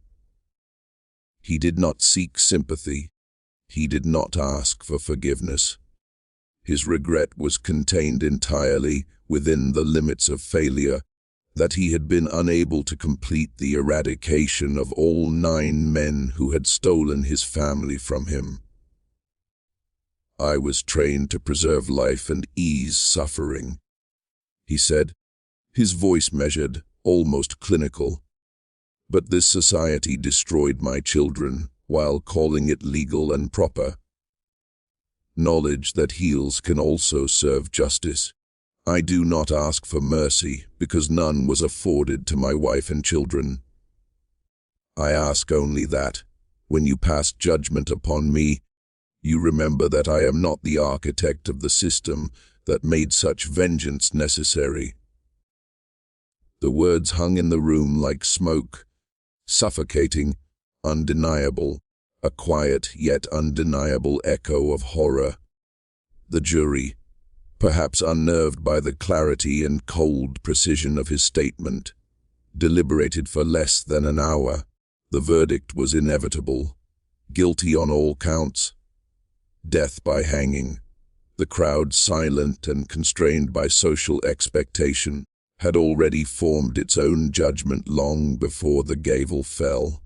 He did not seek sympathy. He did not ask for forgiveness. His regret was contained entirely within the limits of failure, that he had been unable to complete the eradication of all 9 men who had stolen his family from him. "I was trained to preserve life and ease suffering," he said, his voice measured, almost clinical. "But this society destroyed my children while calling it legal and proper. Knowledge that heals can also serve justice. I do not ask for mercy, because none was afforded to my wife and children. I ask only that, when you pass judgment upon me, you remember that I am not the architect of the system that made such vengeance necessary." The words hung in the room like smoke, suffocating, undeniable, a quiet yet undeniable echo of horror. The jury, perhaps unnerved by the clarity and cold precision of his statement, deliberated for less than an hour. The verdict was inevitable. Guilty on all counts. Death by hanging. The crowd, silent and constrained by social expectation, had already formed its own judgment long before the gavel fell.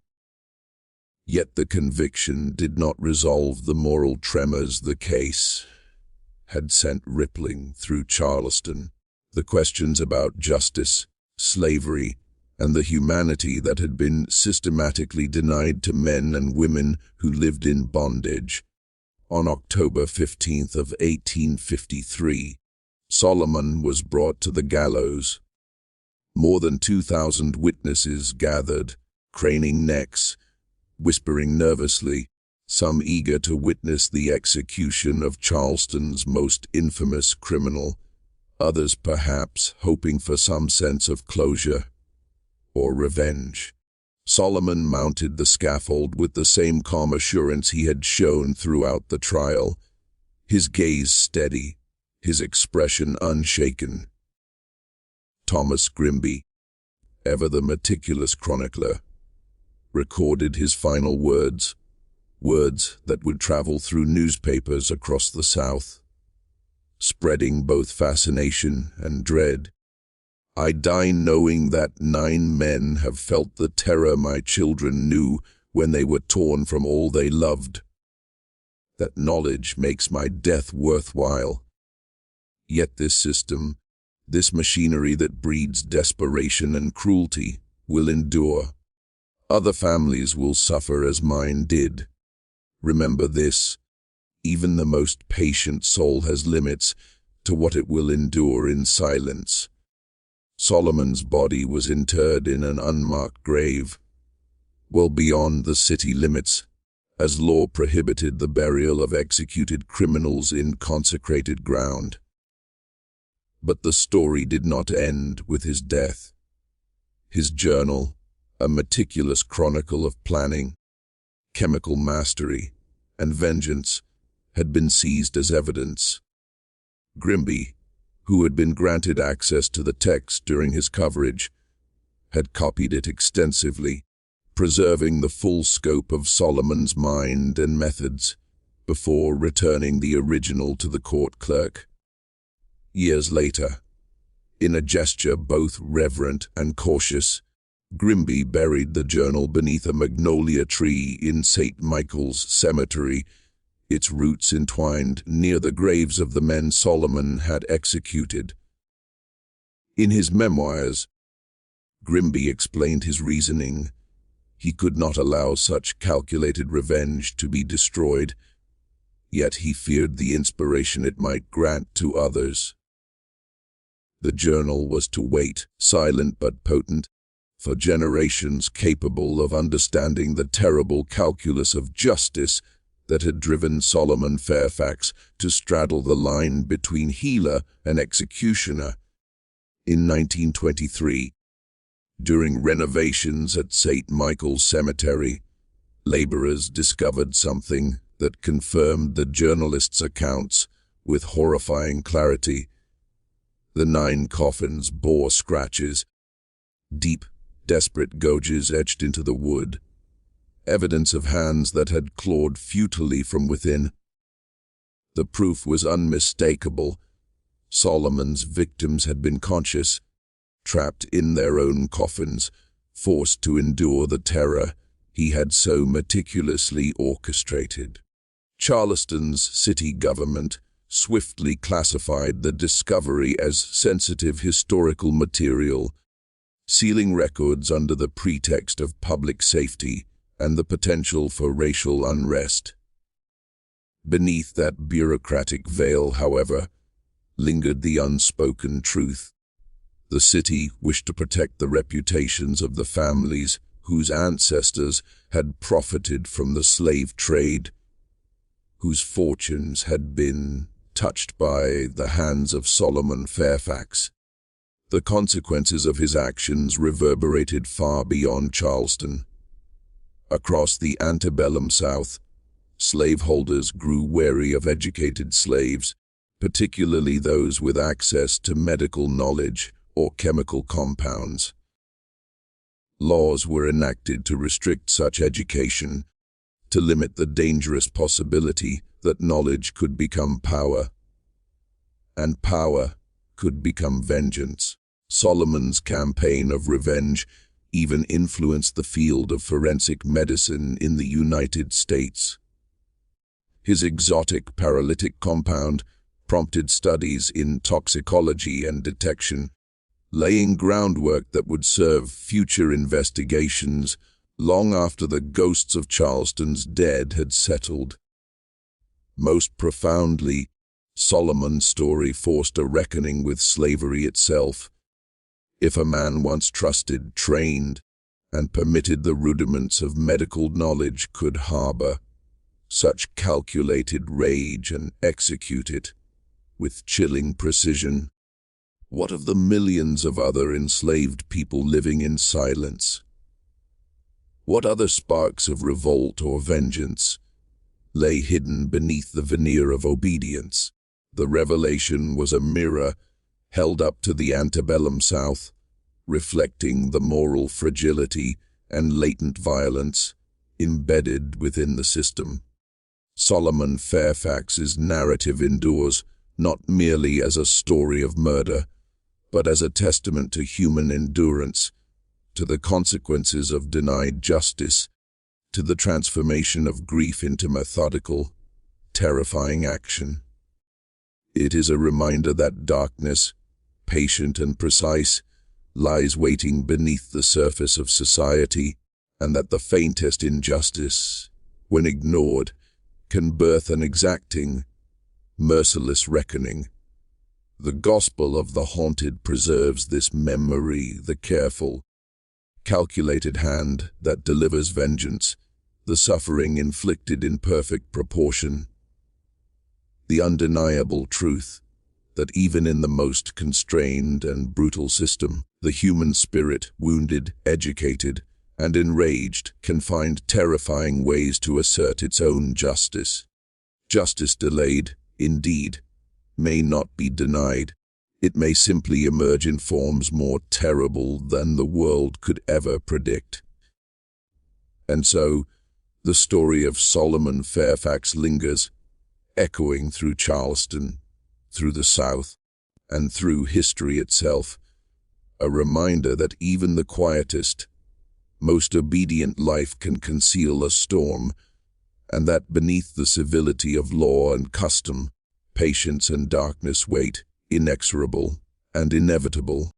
Yet the conviction did not resolve the moral tremors the case had sent rippling through Charleston. The questions about justice, slavery, and the humanity that had been systematically denied to men and women who lived in bondage. On October 15th of 1853, Solomon was brought to the gallows. More than 2,000 witnesses gathered, craning necks, whispering nervously, some eager to witness the execution of Charleston's most infamous criminal, others perhaps hoping for some sense of closure or revenge. Solomon mounted the scaffold with the same calm assurance he had shown throughout the trial, his gaze steady, his expression unshaken. Thomas Grimby, ever the meticulous chronicler, recorded his final words, words that would travel through newspapers across the South, spreading both fascination and dread. "I die knowing that 9 men have felt the terror my children knew when they were torn from all they loved. That knowledge makes my death worthwhile. Yet this system, this machinery that breeds desperation and cruelty, will endure. Other families will suffer as mine did. Remember this, even the most patient soul has limits to what it will endure in silence." Solomon's body was interred in an unmarked grave, well beyond the city limits, as law prohibited the burial of executed criminals in consecrated ground. But the story did not end with his death. His journal, a meticulous chronicle of planning, chemical mastery, and vengeance, had been seized as evidence. Grimby, who had been granted access to the text during his coverage, had copied it extensively, preserving the full scope of Solomon's mind and methods before returning the original to the court clerk. Years later, in a gesture both reverent and cautious, Grimby buried the journal beneath a magnolia tree in St. Michael's Cemetery, its roots entwined near the graves of the men Solomon had executed. In his memoirs, Grimby explained his reasoning. He could not allow such calculated revenge to be destroyed, yet he feared the inspiration it might grant to others. The journal was to wait, silent but potent, for generations capable of understanding the terrible calculus of justice that had driven Solomon Fairfax to straddle the line between healer and executioner. In 1923, during renovations at St. Michael's Cemetery, laborers discovered something that confirmed the journalist's accounts with horrifying clarity. The 9 coffins bore scratches, deep, desperate gouges etched into the wood, evidence of hands that had clawed futilely from within. The proof was unmistakable. Solomon's victims had been conscious, trapped in their own coffins, forced to endure the terror he had so meticulously orchestrated. Charleston's city government swiftly classified the discovery as sensitive historical material, sealing records under the pretext of public safety and the potential for racial unrest. Beneath that bureaucratic veil, however, lingered the unspoken truth. The city wished to protect the reputations of the families whose ancestors had profited from the slave trade, whose fortunes had been touched by the hands of Solomon Fairfax. The consequences of his actions reverberated far beyond Charleston. Across the Antebellum South, slaveholders grew wary of educated slaves, particularly those with access to medical knowledge or chemical compounds. Laws were enacted to restrict such education, to limit the dangerous possibility that knowledge could become power, and power could become vengeance. Solomon's campaign of revenge even influenced the field of forensic medicine in the United States. His exotic paralytic compound prompted studies in toxicology and detection, laying groundwork that would serve future investigations long after the ghosts of Charleston's dead had settled. Most profoundly, Solomon's story forced a reckoning with slavery itself. If a man once trusted, trained, and permitted the rudiments of medical knowledge could harbor such calculated rage and execute it with chilling precision, what of the millions of other enslaved people living in silence? What other sparks of revolt or vengeance lay hidden beneath the veneer of obedience? The revelation was a mirror held up to the antebellum South, reflecting the moral fragility and latent violence embedded within the system. Solomon Fairfax's narrative endures not merely as a story of murder, but as a testament to human endurance, to the consequences of denied justice, to the transformation of grief into methodical, terrifying action. It is a reminder that darkness, patient and precise, lies waiting beneath the surface of society, and that the faintest injustice, when ignored, can birth an exacting, merciless reckoning. The gospel of the haunted preserves this memory, the careful, calculated hand that delivers vengeance, the suffering inflicted in perfect proportion, the undeniable truth that even in the most constrained and brutal system, the human spirit, wounded, educated, and enraged, can find terrifying ways to assert its own justice. Justice delayed, indeed, may not be denied. It may simply emerge in forms more terrible than the world could ever predict. And so, the story of Solomon Fairfax lingers, echoing through Charleston, through the South, and through history itself, a reminder that even the quietest, most obedient life can conceal a storm, and that beneath the civility of law and custom, patience and darkness wait, inexorable and inevitable.